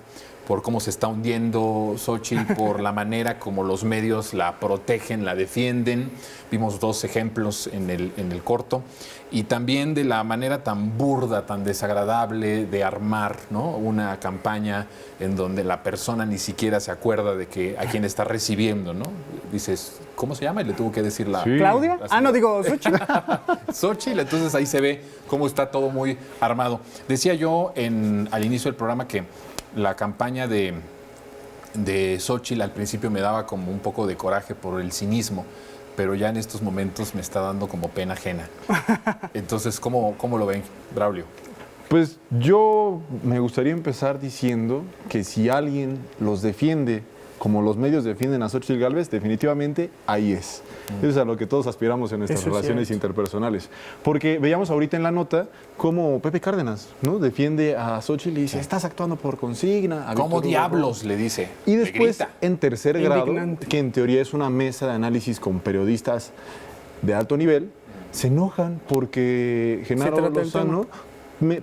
S1: por cómo se está hundiendo Xóchitl, por la manera como los medios la protegen, la defienden. Vimos 2 ejemplos en el corto. Y también de la manera tan burda, tan desagradable de armar, ¿no?, una campaña en donde la persona ni siquiera se acuerda de que a quién está recibiendo, ¿no? Dices, ¿cómo se llama? Y le tuvo que decir la...
S14: Sí. ¿Claudia? Digo, Xóchitl.
S1: Xóchitl, entonces ahí se ve cómo está todo muy armado. Decía yo al inicio del programa que la campaña de Xóchitl al principio me daba como un poco de coraje por el cinismo, pero ya en estos momentos me está dando como pena ajena. Entonces, ¿cómo lo ven, Braulio?
S15: Pues yo me gustaría empezar diciendo que si alguien los defiende como los medios defienden a Xóchitl Gálvez, definitivamente ahí es. Eso es a lo que todos aspiramos en nuestras relaciones interpersonales. Porque veíamos ahorita en la nota cómo Pepe Cárdenas, ¿no?, defiende a Xóchitl y dice, estás actuando por consigna.
S1: ¿Cómo diablos? Le dice.
S15: Y después, en tercer grado, que en teoría es una mesa de análisis con periodistas de alto nivel, se enojan porque Genaro Lozano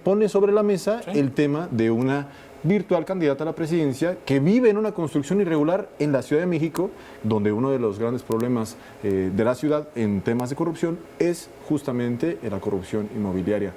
S15: pone sobre la mesa el tema de una virtual candidata a la presidencia que vive en una construcción irregular en la Ciudad de México, donde uno de los grandes problemas de la ciudad en temas de corrupción es justamente la corrupción inmobiliaria.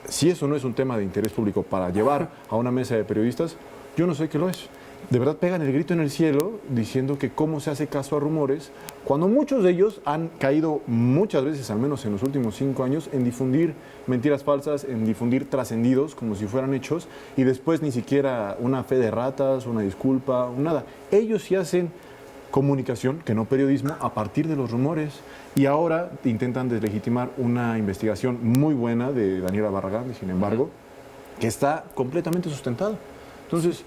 S15: Si eso no es un tema de interés público para llevar a una mesa de periodistas, yo no sé qué lo es. De verdad pegan el grito en el cielo diciendo que cómo se hace caso a rumores, cuando muchos de ellos han caído muchas veces, al menos en los últimos 5 años, en difundir mentiras falsas, en difundir trascendidos como si fueran hechos, y después ni siquiera una fe de ratas, una disculpa, nada. Ellos sí hacen comunicación, que no periodismo, a partir de los rumores, y ahora intentan deslegitimar una investigación muy buena de Daniela Barragán, sin embargo, que está completamente sustentada. Entonces,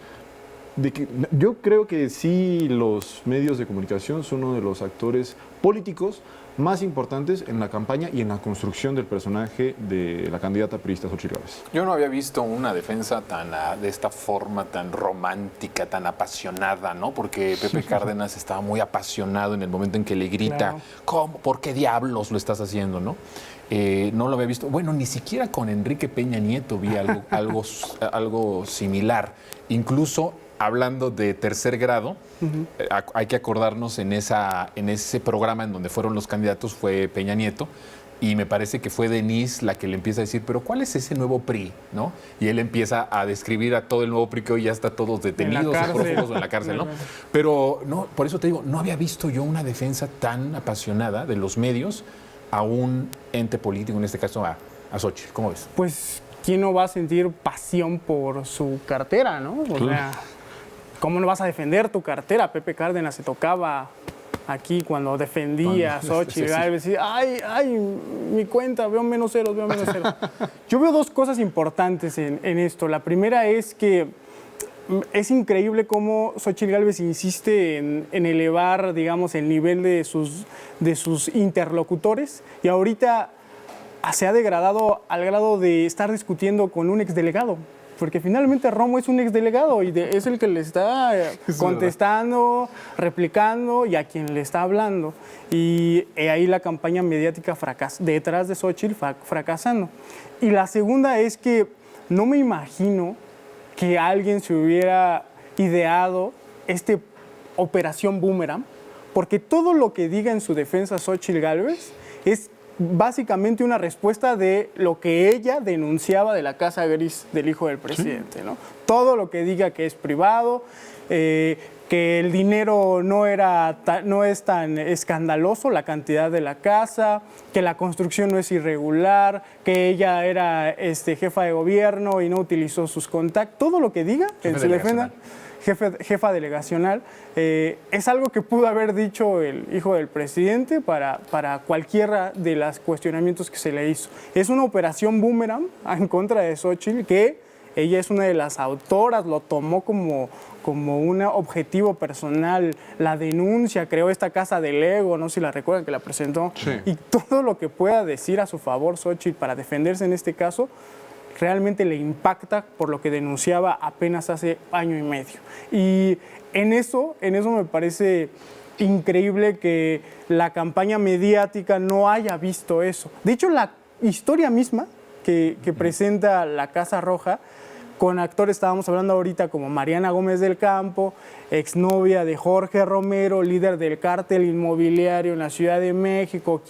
S15: yo creo que sí, los medios de comunicación son uno de los actores políticos más importantes en la campaña y en la construcción del personaje de la candidata priista Xóchitl Gálvez.
S1: Yo no había visto una defensa de esta forma tan romántica, tan apasionada, ¿no? Porque Pepe Cárdenas estaba muy apasionado en el momento en que le grita, claro, ¿cómo? ¿Por qué diablos lo estás haciendo, no? No lo había visto. Bueno, ni siquiera con Enrique Peña Nieto vi algo similar. Incluso hablando de tercer grado, hay que acordarnos en ese programa en donde fueron los candidatos fue Peña Nieto, y me parece que fue Denise la que le empieza a decir, pero ¿cuál es ese nuevo PRI? ¿No? Y él empieza a describir a todo el nuevo PRI que hoy ya está todos detenidos o prófugos en la cárcel, ¿no? Pero no, por eso te digo, no había visto yo una defensa tan apasionada de los medios a un ente político, en este caso a Xóchitl. ¿Cómo ves?
S14: Pues, ¿quién no va a sentir pasión por su cartera, no? O sea, ¿cómo no vas a defender tu cartera? Pepe Cárdenas se tocaba aquí cuando defendía a Xochitl Gálvez, y ay, mi cuenta, veo menos ceros. Yo veo dos cosas importantes en esto. La primera es que es increíble cómo Xochitl Gálvez insiste en elevar, digamos, el nivel de sus interlocutores, y ahorita se ha degradado al grado de estar discutiendo con un exdelegado. Porque finalmente Romo es un exdelegado y es el que le está contestando, replicando y a quien le está hablando. Y ahí la campaña mediática detrás de Xochitl fracasando. Y la segunda es que no me imagino que alguien se hubiera ideado operación Boomerang, porque todo lo que diga en su defensa Xochitl Gálvez es básicamente una respuesta de lo que ella denunciaba de la casa gris del hijo del presidente, ¿no? Todo lo que diga que es privado, que el dinero no es tan escandaloso, la cantidad de la casa, que la construcción no es irregular, que ella era jefa de gobierno y no utilizó sus contactos, todo lo que diga en su defensa. Jefa delegacional, es algo que pudo haber dicho el hijo del presidente para cualquiera de los cuestionamientos que se le hizo. Es una operación Boomerang en contra de Xochitl, que ella es una de las autoras, lo tomó como un objetivo personal, la denuncia, creó esta casa del ego, no sé si la recuerdan que la presentó, y todo lo que pueda decir a su favor Xochitl para defenderse en este caso, realmente le impacta por lo que denunciaba apenas hace año y medio. Y en eso me parece increíble que la campaña mediática no haya visto eso. De hecho, la historia misma que presenta la Casa Roja, con actores, estábamos hablando ahorita, como Mariana Gómez del Campo, exnovia de Jorge Romero, líder del cártel inmobiliario en la Ciudad de México,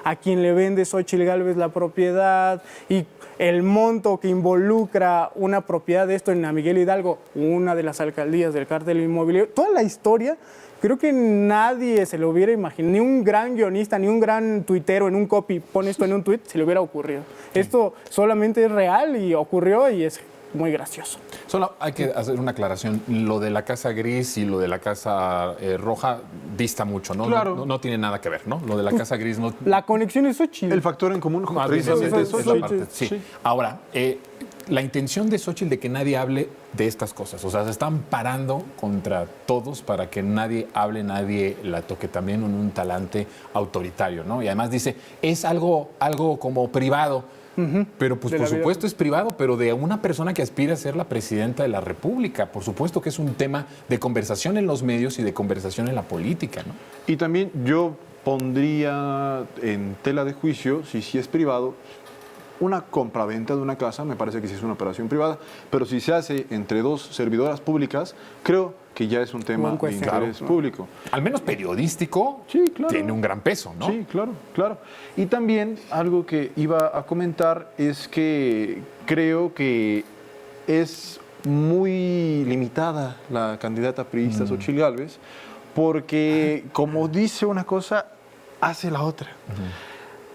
S14: a quien le vende Xochitl Gálvez la propiedad, y el monto que involucra una propiedad de esto en San Miguel Hidalgo, una de las alcaldías del cártel inmobiliario. Toda la historia, creo que nadie se lo hubiera imaginado, ni un gran guionista, ni un gran tuitero en un copy, pone esto en un tuit, se le hubiera ocurrido. Sí. Esto solamente es real y ocurrió y es muy gracioso.
S1: Solo hay que hacer una aclaración. Lo de la Casa Gris y lo de la Casa Roja dista mucho, ¿no?
S15: Claro.
S1: No tiene nada que ver, ¿no? Lo de la Casa Gris no...
S14: La conexión es Xochitl.
S15: El factor en común.
S1: Es la parte, sí. Ahora, la intención de Xochitl de que nadie hable de estas cosas. O sea, se están parando contra todos para que nadie hable, nadie la toque, también en un talante autoritario, ¿no? Y además dice, es algo como privado. Pero pues por supuesto es privado, pero de una persona que aspira a ser la presidenta de la República. Por supuesto que es un tema de conversación en los medios y de conversación en la política, ¿no?
S15: Y también yo pondría en tela de juicio, si es privado, una compraventa de una casa, me parece que sí es una operación privada, pero si se hace entre dos servidoras públicas, creo que ya es un tema de interés público.
S1: Al menos periodístico,
S15: sí, claro,
S1: tiene un gran peso, ¿no?
S15: Sí, claro. Y también algo que iba a comentar es que creo que es muy limitada la candidata priista Xochitl Gálvez, porque como dice una cosa, hace la otra.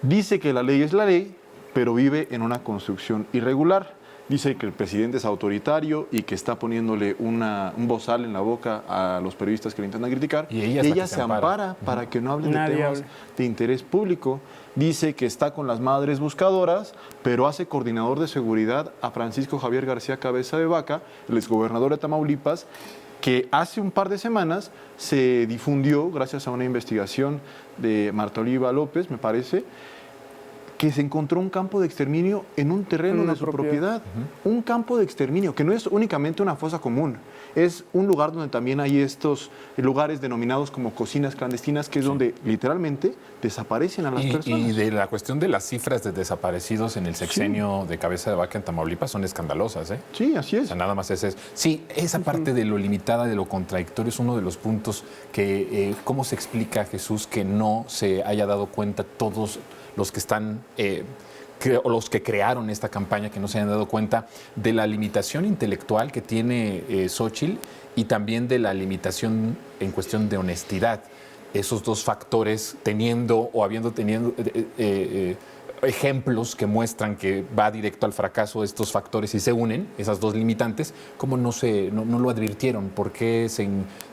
S15: Dice que la ley es la ley, pero vive en una construcción irregular. Dice que el presidente es autoritario y que está poniéndole un bozal en la boca a los periodistas que le intentan criticar.
S1: Y ella
S15: se ampara para que no hablen de temas de interés público. Dice que está con las madres buscadoras, pero hace coordinador de seguridad a Francisco Javier García Cabeza de Vaca, el exgobernador de Tamaulipas, que hace un par de semanas se difundió, gracias a una investigación de Marta Oliva López, me parece, que se encontró un campo de exterminio en un terreno de su propiedad. Un campo de exterminio, que no es únicamente una fosa común, es un lugar donde también hay estos lugares denominados como cocinas clandestinas, que es donde literalmente desaparecen a las personas.
S1: Y de la cuestión de las cifras de desaparecidos en el sexenio de Cabeza de Vaca en Tamaulipas son escandalosas, ¿eh?
S15: Sí, así es.
S1: O sea, nada más es eso. Sí, esa parte de lo limitada, de lo contradictorio, es uno de los puntos que, ¿cómo se explica, Jesús, que no se haya dado cuenta todos los que están, o los que crearon esta campaña, que no se hayan dado cuenta de la limitación intelectual que tiene Xochitl y también de la limitación en cuestión de honestidad? Esos dos factores, teniendo ejemplos que muestran que va directo al fracaso estos factores y se unen, esas dos limitantes, ¿cómo no lo advirtieron? ¿Por qué se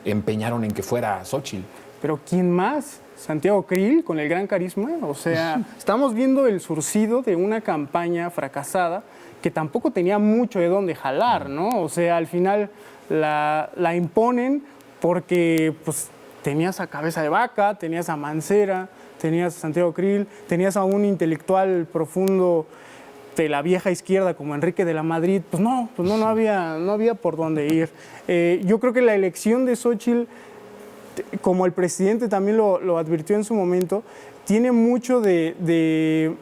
S1: empeñaron en que fuera Xochitl?
S14: pero ¿quién más? Santiago Krill, con el gran carisma. O sea, estamos viendo el surcido de una campaña fracasada que tampoco tenía mucho de dónde jalar, ¿no? O sea, al final la imponen porque pues, tenías a Cabeza de Vaca, tenías a Mancera, tenías a Santiago Krill, tenías a un intelectual profundo de la vieja izquierda como Enrique de la Madrid. Pues no había por dónde ir. Yo creo que la elección de Xóchitl, como el presidente también lo advirtió en su momento, tiene mucho de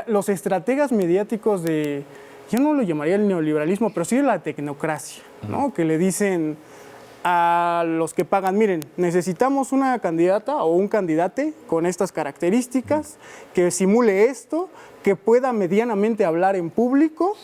S14: los estrategas mediáticos yo no lo llamaría el neoliberalismo, pero sí de la tecnocracia, ¿no? Que le dicen a los que pagan, miren, necesitamos una candidata o un candidate con estas características, que simule esto, que pueda medianamente hablar en público.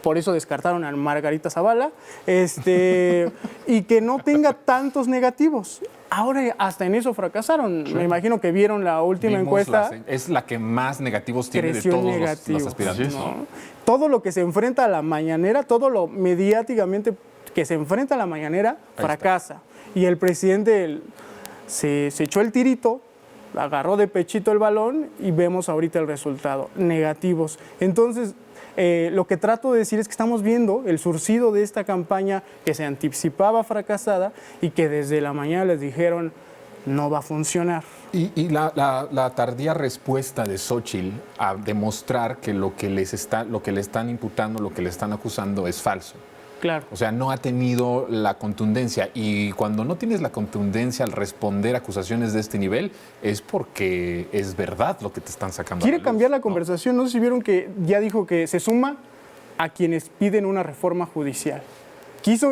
S14: Por eso descartaron a Margarita Zavala, y que no tenga tantos negativos. Ahora hasta en eso fracasaron. Sí. Me imagino que vieron la última encuesta.
S1: Es la que más negativos tiene de todos los aspirantes.
S14: ¿No? Todo lo que se enfrenta a la mañanera, todo lo mediáticamente que se enfrenta a la mañanera, fracasa. Y el presidente se echó el tirito, agarró de pechito el balón y vemos ahorita el resultado, negativos. Entonces, lo que trato de decir es que estamos viendo el surcido de esta campaña que se anticipaba fracasada y que desde la mañana les dijeron no va a funcionar.
S1: Y la tardía respuesta de Xóchitl a demostrar que lo que le están imputando, lo que le están acusando es falso.
S14: Claro.
S1: O sea, no ha tenido la contundencia, y cuando no tienes la contundencia al responder acusaciones de este nivel es porque es verdad lo que te están sacando.
S14: Quiere cambiar la conversación. No sé si vieron que ya dijo que se suma a quienes piden una reforma judicial.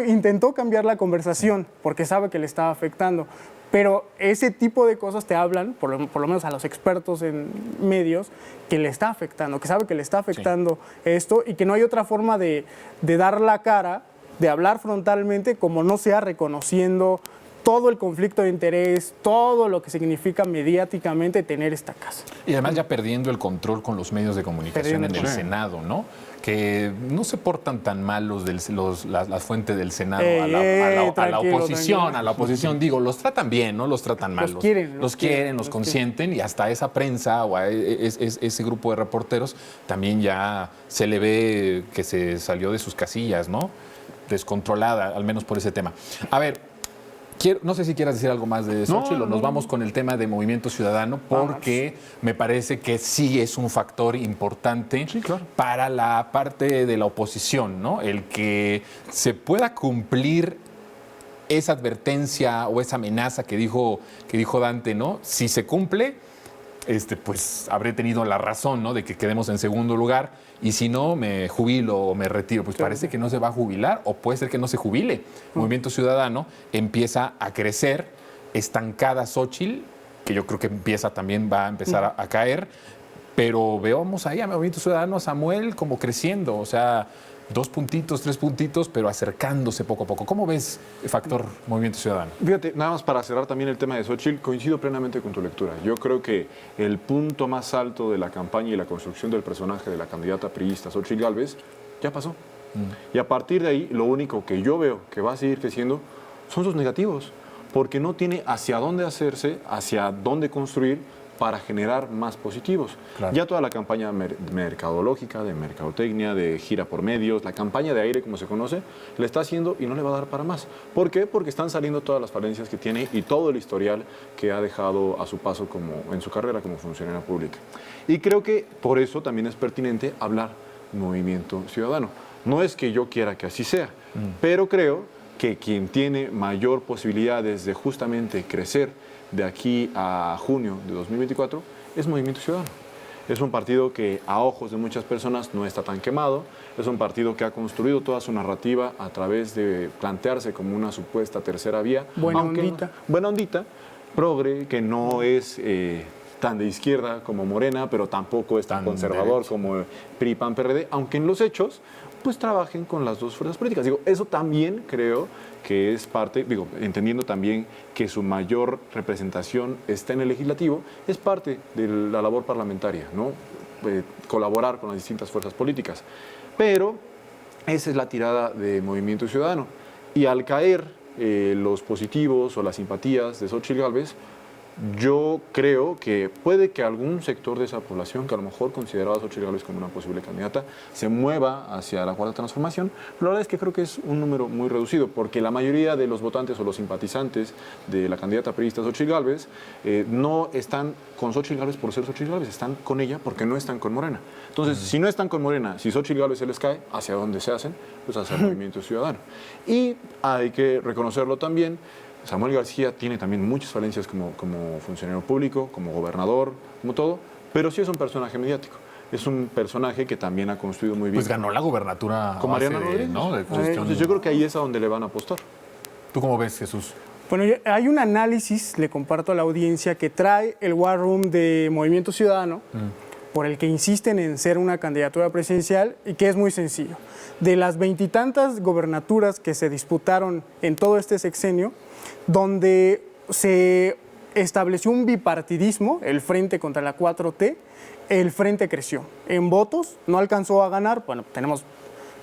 S14: Intentó cambiar la conversación porque sabe que le estaba afectando. Pero ese tipo de cosas te hablan, por lo menos a los expertos en medios, que le está afectando, que sabe que le está afectando esto y que no hay otra forma de dar la cara, de hablar frontalmente, como no sea reconociendo todo el conflicto de interés, todo lo que significa mediáticamente tener esta casa.
S1: Y además ya perdiendo el control con los medios de comunicación en el Senado, ¿no? Que no se portan tan mal la fuente del Senado a la oposición. A la oposición, digo, los tratan bien, no los tratan mal. Los quieren, los consienten, y hasta esa prensa o a ese grupo de reporteros también ya se le ve que se salió de sus casillas, ¿no? Descontrolada, al menos por ese tema. A ver, no sé si quieras decir algo más de Xóchitl o nos vamos con el tema de Movimiento Ciudadano, porque me parece que sí es un factor importante para la parte de la oposición, ¿no? El que se pueda cumplir esa advertencia o esa amenaza que dijo Dante, ¿no? Si se cumple, pues habré tenido la razón, ¿no? De que quedemos en segundo lugar, y si no, me jubilo o me retiro. Pues parece que no se va a jubilar, o puede ser que no se jubile. Movimiento Ciudadano empieza a crecer, estancada Xóchitl, que yo creo que va a empezar a caer, pero veamos ahí a Movimiento Ciudadano, Samuel, como creciendo, o sea, 2 puntitos, 3 puntitos, pero acercándose poco a poco. ¿Cómo ves el factor Movimiento Ciudadano?
S15: Fíjate, nada más para cerrar también el tema de Xóchitl, coincido plenamente con tu lectura. Yo creo que el punto más alto de la campaña y la construcción del personaje de la candidata priista Xóchitl Gálvez ya pasó. Y a partir de ahí, lo único que yo veo que va a seguir creciendo son sus negativos, porque no tiene hacia dónde hacerse, hacia dónde construir para generar más positivos. Claro. Ya toda la campaña mercadológica, de mercadotecnia, de gira por medios, la campaña de aire, como se conoce, le está haciendo y no le va a dar para más. ¿Por qué? Porque están saliendo todas las falencias que tiene y todo el historial que ha dejado a su paso en su carrera como funcionaria pública. Y creo que por eso también es pertinente hablar Movimiento Ciudadano. No es que yo quiera que así sea, pero creo que quien tiene mayor posibilidades de justamente crecer de aquí a junio de 2024 es Movimiento Ciudadano. Es un partido que a ojos de muchas personas no está tan quemado, es un partido que ha construido toda su narrativa a través de plantearse como una supuesta tercera vía. Buena ondita, progre, que no es tan de izquierda como Morena, pero tampoco es tan conservador como PRI, PAN, PRD, aunque en los hechos pues trabajen con las dos fuerzas políticas. Digo, eso también creo que es parte, entendiendo también que su mayor representación está en el legislativo, es parte de la labor parlamentaria, ¿no? Colaborar con las distintas fuerzas políticas. Pero esa es la tirada de Movimiento Ciudadano. Y al caer los positivos o las simpatías de Xóchitl Gálvez, yo creo que puede que algún sector de esa población que a lo mejor consideraba a Xóchitl Gálvez como una posible candidata se mueva hacia la Cuarta Transformación. Pero la verdad es que creo que es un número muy reducido, porque la mayoría de los votantes o los simpatizantes de la candidata priista Xóchitl Gálvez no están con Xóchitl Gálvez por ser Xóchitl Gálvez, están con ella porque no están con Morena. Entonces, si no están con Morena, si Xóchitl Gálvez se les cae, ¿hacia dónde se hacen? Pues hacia el Movimiento Ciudadano. Y hay que reconocerlo también, Samuel García tiene también muchas falencias como funcionario público, como gobernador, como todo, pero sí es un personaje mediático. Es un personaje que también ha construido muy bien.
S1: Pues ganó la gubernatura
S15: con Mariana Rodríguez, ¿no? Entonces yo creo que ahí es a donde le van a apostar.
S1: ¿Tú cómo ves, Jesús?
S14: Bueno, hay un análisis, le comparto a la audiencia, que trae el War Room de Movimiento Ciudadano, por el que insisten en ser una candidatura presidencial, y que es muy sencillo. De las 20 y tantas gobernaturas que se disputaron en todo este sexenio, donde se estableció un bipartidismo, el Frente contra la 4T, el Frente creció. En votos no alcanzó a ganar, bueno, tenemos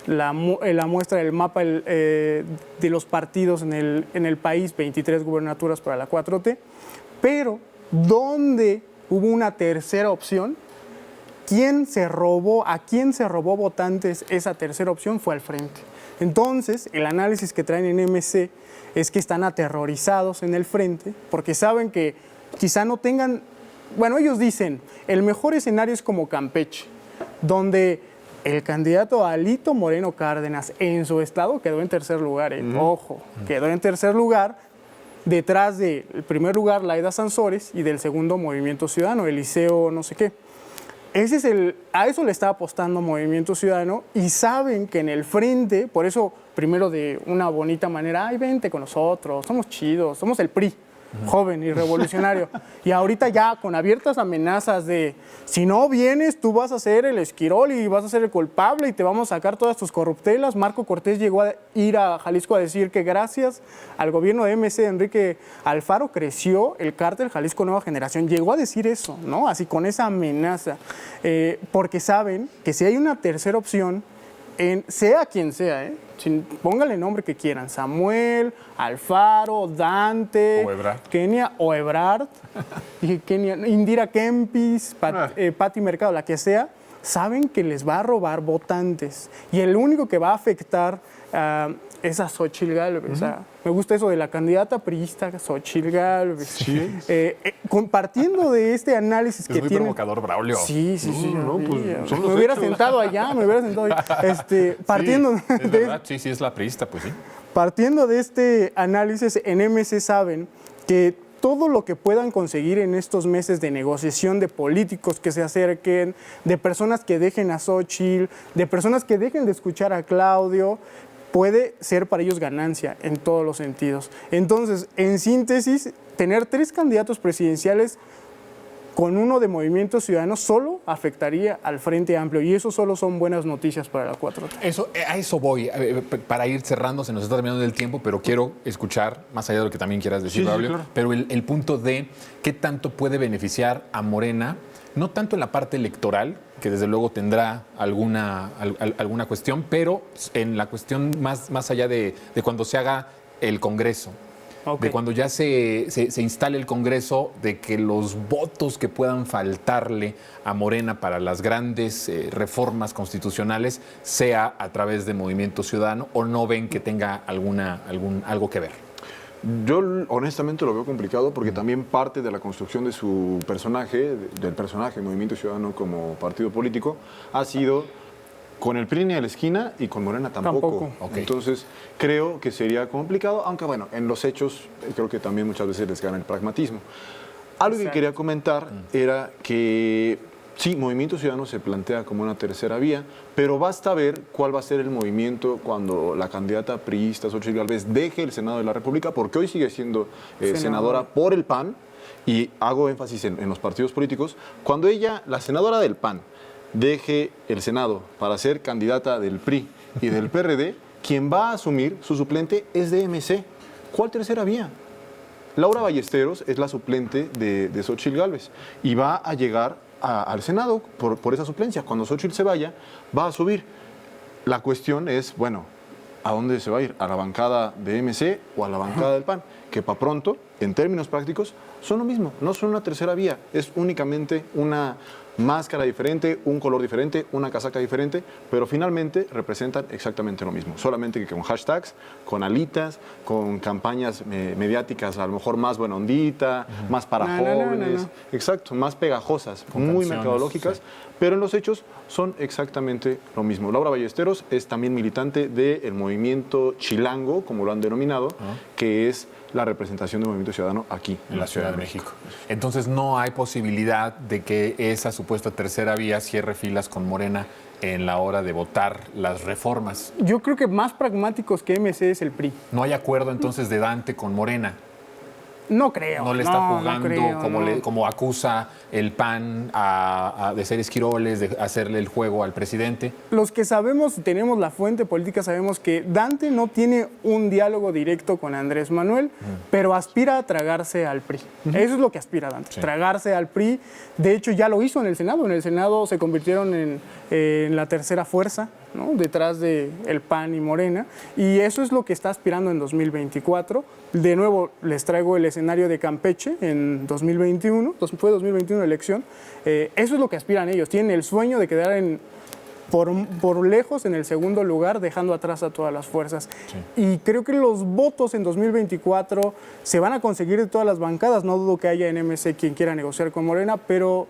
S14: la muestra del mapa de los partidos en el país, 23 gubernaturas para la 4T, pero donde hubo una tercera opción, ¿a quién se robó votantes esa tercera opción? Fue al Frente. Entonces, el análisis que traen en MC es que están aterrorizados en el Frente porque saben que quizá no tengan, bueno, ellos dicen, el mejor escenario es como Campeche, donde el candidato Alito Moreno Cárdenas en su estado quedó en tercer lugar, ojo, quedó en tercer lugar, detrás del primer lugar Laida Sansores y del segundo Movimiento Ciudadano, Eliseo no sé qué. A eso le está apostando Movimiento Ciudadano y saben que en el Frente, por eso primero de una bonita manera, ay, vente con nosotros, somos chidos, somos el PRI, joven y revolucionario. Y ahorita ya con abiertas amenazas de, si no vienes, tú vas a ser el Esquirol y vas a ser el culpable y te vamos a sacar todas tus corruptelas. Marco Cortés llegó a ir a Jalisco a decir que gracias al gobierno de MC, Enrique Alfaro, creció el cártel Jalisco Nueva Generación. Llegó a decir eso, ¿no? Así con esa amenaza. Porque saben que si hay una tercera opción, sea quien sea, póngale el nombre que quieran, Samuel, Alfaro, Dante, Kenia o Ebrard, Indira Kempis, Pati Mercado, la que sea, saben que les va a robar votantes. Y el único que va a afectar es a Xóchitl Gálvez. O sea, me gusta eso de la candidata priista Xóchitl Gálvez. Sí. Compartiendo de este análisis que tiene... Es muy
S1: provocador, Braulio.
S14: Sí.
S1: No, pues,
S14: me hubiera sentado allá, partiendo
S1: sí, es verdad, sí, es la priista, pues sí.
S14: Partiendo de este análisis, en MC saben que todo lo que puedan conseguir en estos meses de negociación, de políticos que se acerquen, de personas que dejen a Xóchitl, de personas que dejen de escuchar a Claudio, puede ser para ellos ganancia en todos los sentidos. Entonces, en síntesis, tener 3 candidatos presidenciales con uno de Movimiento Ciudadano solo afectaría al Frente Amplio, y eso solo son buenas noticias para la 4T.
S1: A eso voy. Para ir cerrando, se nos está terminando el tiempo, pero quiero escuchar, más allá de lo que también quieras decir, Braulio, claro. Pero el punto de qué tanto puede beneficiar a Morena, no tanto en la parte electoral, que desde luego tendrá alguna cuestión, pero en la cuestión más allá de cuando se haga el Congreso. Okay. De cuando ya se instale el Congreso, de que los votos que puedan faltarle a Morena para las grandes reformas constitucionales sea a través de Movimiento Ciudadano, o no ven que tenga algo que ver.
S15: Yo honestamente lo veo complicado porque también parte de la construcción de su personaje, del personaje Movimiento Ciudadano como partido político, ha sido con el PRI ni a la esquina y con Morena tampoco. Okay. Entonces creo que sería complicado, aunque bueno, en los hechos creo que también muchas veces les gana el pragmatismo. Algo que quería comentar era que sí, Movimiento Ciudadano se plantea como una tercera vía, pero basta ver cuál va a ser el movimiento cuando la candidata priista Xóchitl Gálvez deje el Senado de la República, porque hoy sigue siendo senadora por el PAN, y hago énfasis en los partidos políticos. Cuando ella, la senadora del PAN, deje el Senado para ser candidata del PRI y del PRD, quien va a asumir su suplente es de MC. ¿Cuál tercera vía? Laura Ballesteros es la suplente de Xóchitl Gálvez y va a llegar al Senado por esa suplencia. Cuando Xóchitl se vaya, va a subir. La cuestión es, bueno, ¿a dónde se va a ir? ¿A la bancada de MC o a la bancada del PAN? Que para pronto, en términos prácticos, son lo mismo. No son una tercera vía, es únicamente una máscara diferente, un color diferente, una casaca diferente, pero finalmente representan exactamente lo mismo. Solamente que con hashtags, con alitas, con campañas mediáticas a lo mejor más buena ondita, más para jóvenes, exacto, más pegajosas, con muy mercadológicas, sí. Pero en los hechos son exactamente lo mismo. Laura Ballesteros es también militante del movimiento chilango, como lo han denominado, que es la representación del Movimiento Ciudadano aquí
S1: en la Ciudad de México. Entonces no hay posibilidad de que esa supuesta tercera vía cierre filas con Morena en la hora de votar las reformas.
S14: Yo creo que más pragmáticos que MC es el PRI.
S1: No hay acuerdo entonces de Dante con Morena.
S14: No creo.
S1: No le está jugando como acusa el PAN de ser esquiroles, de hacerle el juego al presidente.
S14: Los que sabemos, tenemos la fuente política, sabemos que Dante no tiene un diálogo directo con Andrés Manuel, pero aspira a tragarse al PRI. Eso es lo que aspira Dante, tragarse al PRI. De hecho, ya lo hizo en el Senado. En el Senado se convirtieron en la tercera fuerza, ¿no? Detrás del PAN y Morena, y eso es lo que está aspirando en 2024. De nuevo, les traigo el escenario de Campeche en 2021, fue 2021 la elección. Eso es lo que aspiran ellos, tienen el sueño de quedar por lejos en el segundo lugar, dejando atrás a todas las fuerzas. Sí. Y creo que los votos en 2024 se van a conseguir de todas las bancadas. No dudo que haya en MC quien quiera negociar con Morena, pero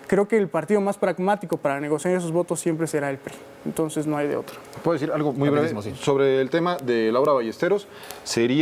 S14: creo que el partido más pragmático para negociar esos votos siempre será el PRI. Entonces no hay de otro.
S15: ¿Puedo decir algo muy breve sobre el tema de Laura Ballesteros?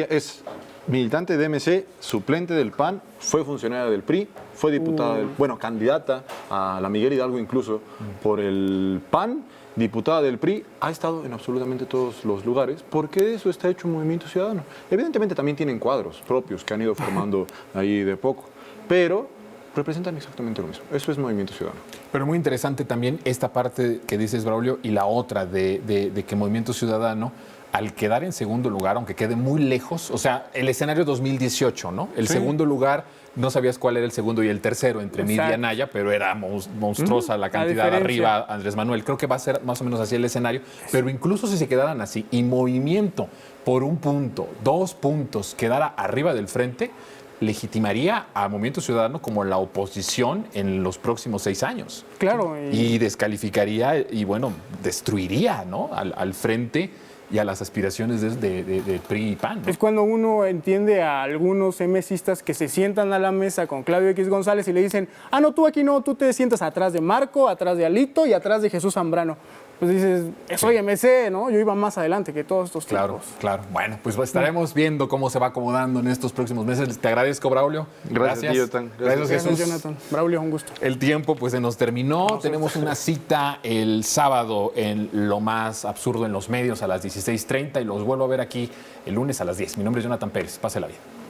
S15: Es militante de MC, suplente del PAN, fue funcionaria del PRI, fue diputada, candidata a la Miguel Hidalgo incluso por el PAN, diputada del PRI, ha estado en absolutamente todos los lugares, porque de eso está hecho un Movimiento Ciudadano. Evidentemente también tienen cuadros propios que han ido formando ahí de poco, pero representan exactamente lo mismo. Eso es Movimiento Ciudadano.
S1: Pero muy interesante también esta parte que dices, Braulio, y la otra de que Movimiento Ciudadano, al quedar en segundo lugar, aunque quede muy lejos, o sea, el escenario 2018, ¿no? El segundo lugar, no sabías cuál era el segundo y el tercero entre Mid y Anaya, pero era monstruosa la cantidad arriba, Andrés Manuel. Creo que va a ser más o menos así el escenario, pero incluso si se quedaran así y Movimiento por un punto, 2 puntos, quedara arriba del frente, legitimaría a Movimiento Ciudadano como la oposición en los próximos 6 años.
S14: Claro.
S1: Y descalificaría y, destruiría, ¿no? al frente y a las aspiraciones de PRI y PAN, ¿no?
S14: Es cuando uno entiende a algunos MCistas que se sientan a la mesa con Claudio X González y le dicen, no, tú aquí no, tú te sientas atrás de Marco, atrás de Alito y atrás de Jesús Zambrano. Pues dices, soy MC, ¿no? Yo iba más adelante que todos estos tipos.
S1: Claro. Bueno, pues estaremos viendo cómo se va acomodando en estos próximos meses. Te agradezco, Braulio.
S15: Gracias.
S1: Gracias, Jesús.
S14: Jonathan. Braulio, un gusto.
S1: El tiempo se nos terminó. Tenemos una cita el sábado en Lo Más Absurdo en los Medios a las 16:30 y los vuelvo a ver aquí el lunes a las 10. Mi nombre es Jonathan Pérez. Pásela bien.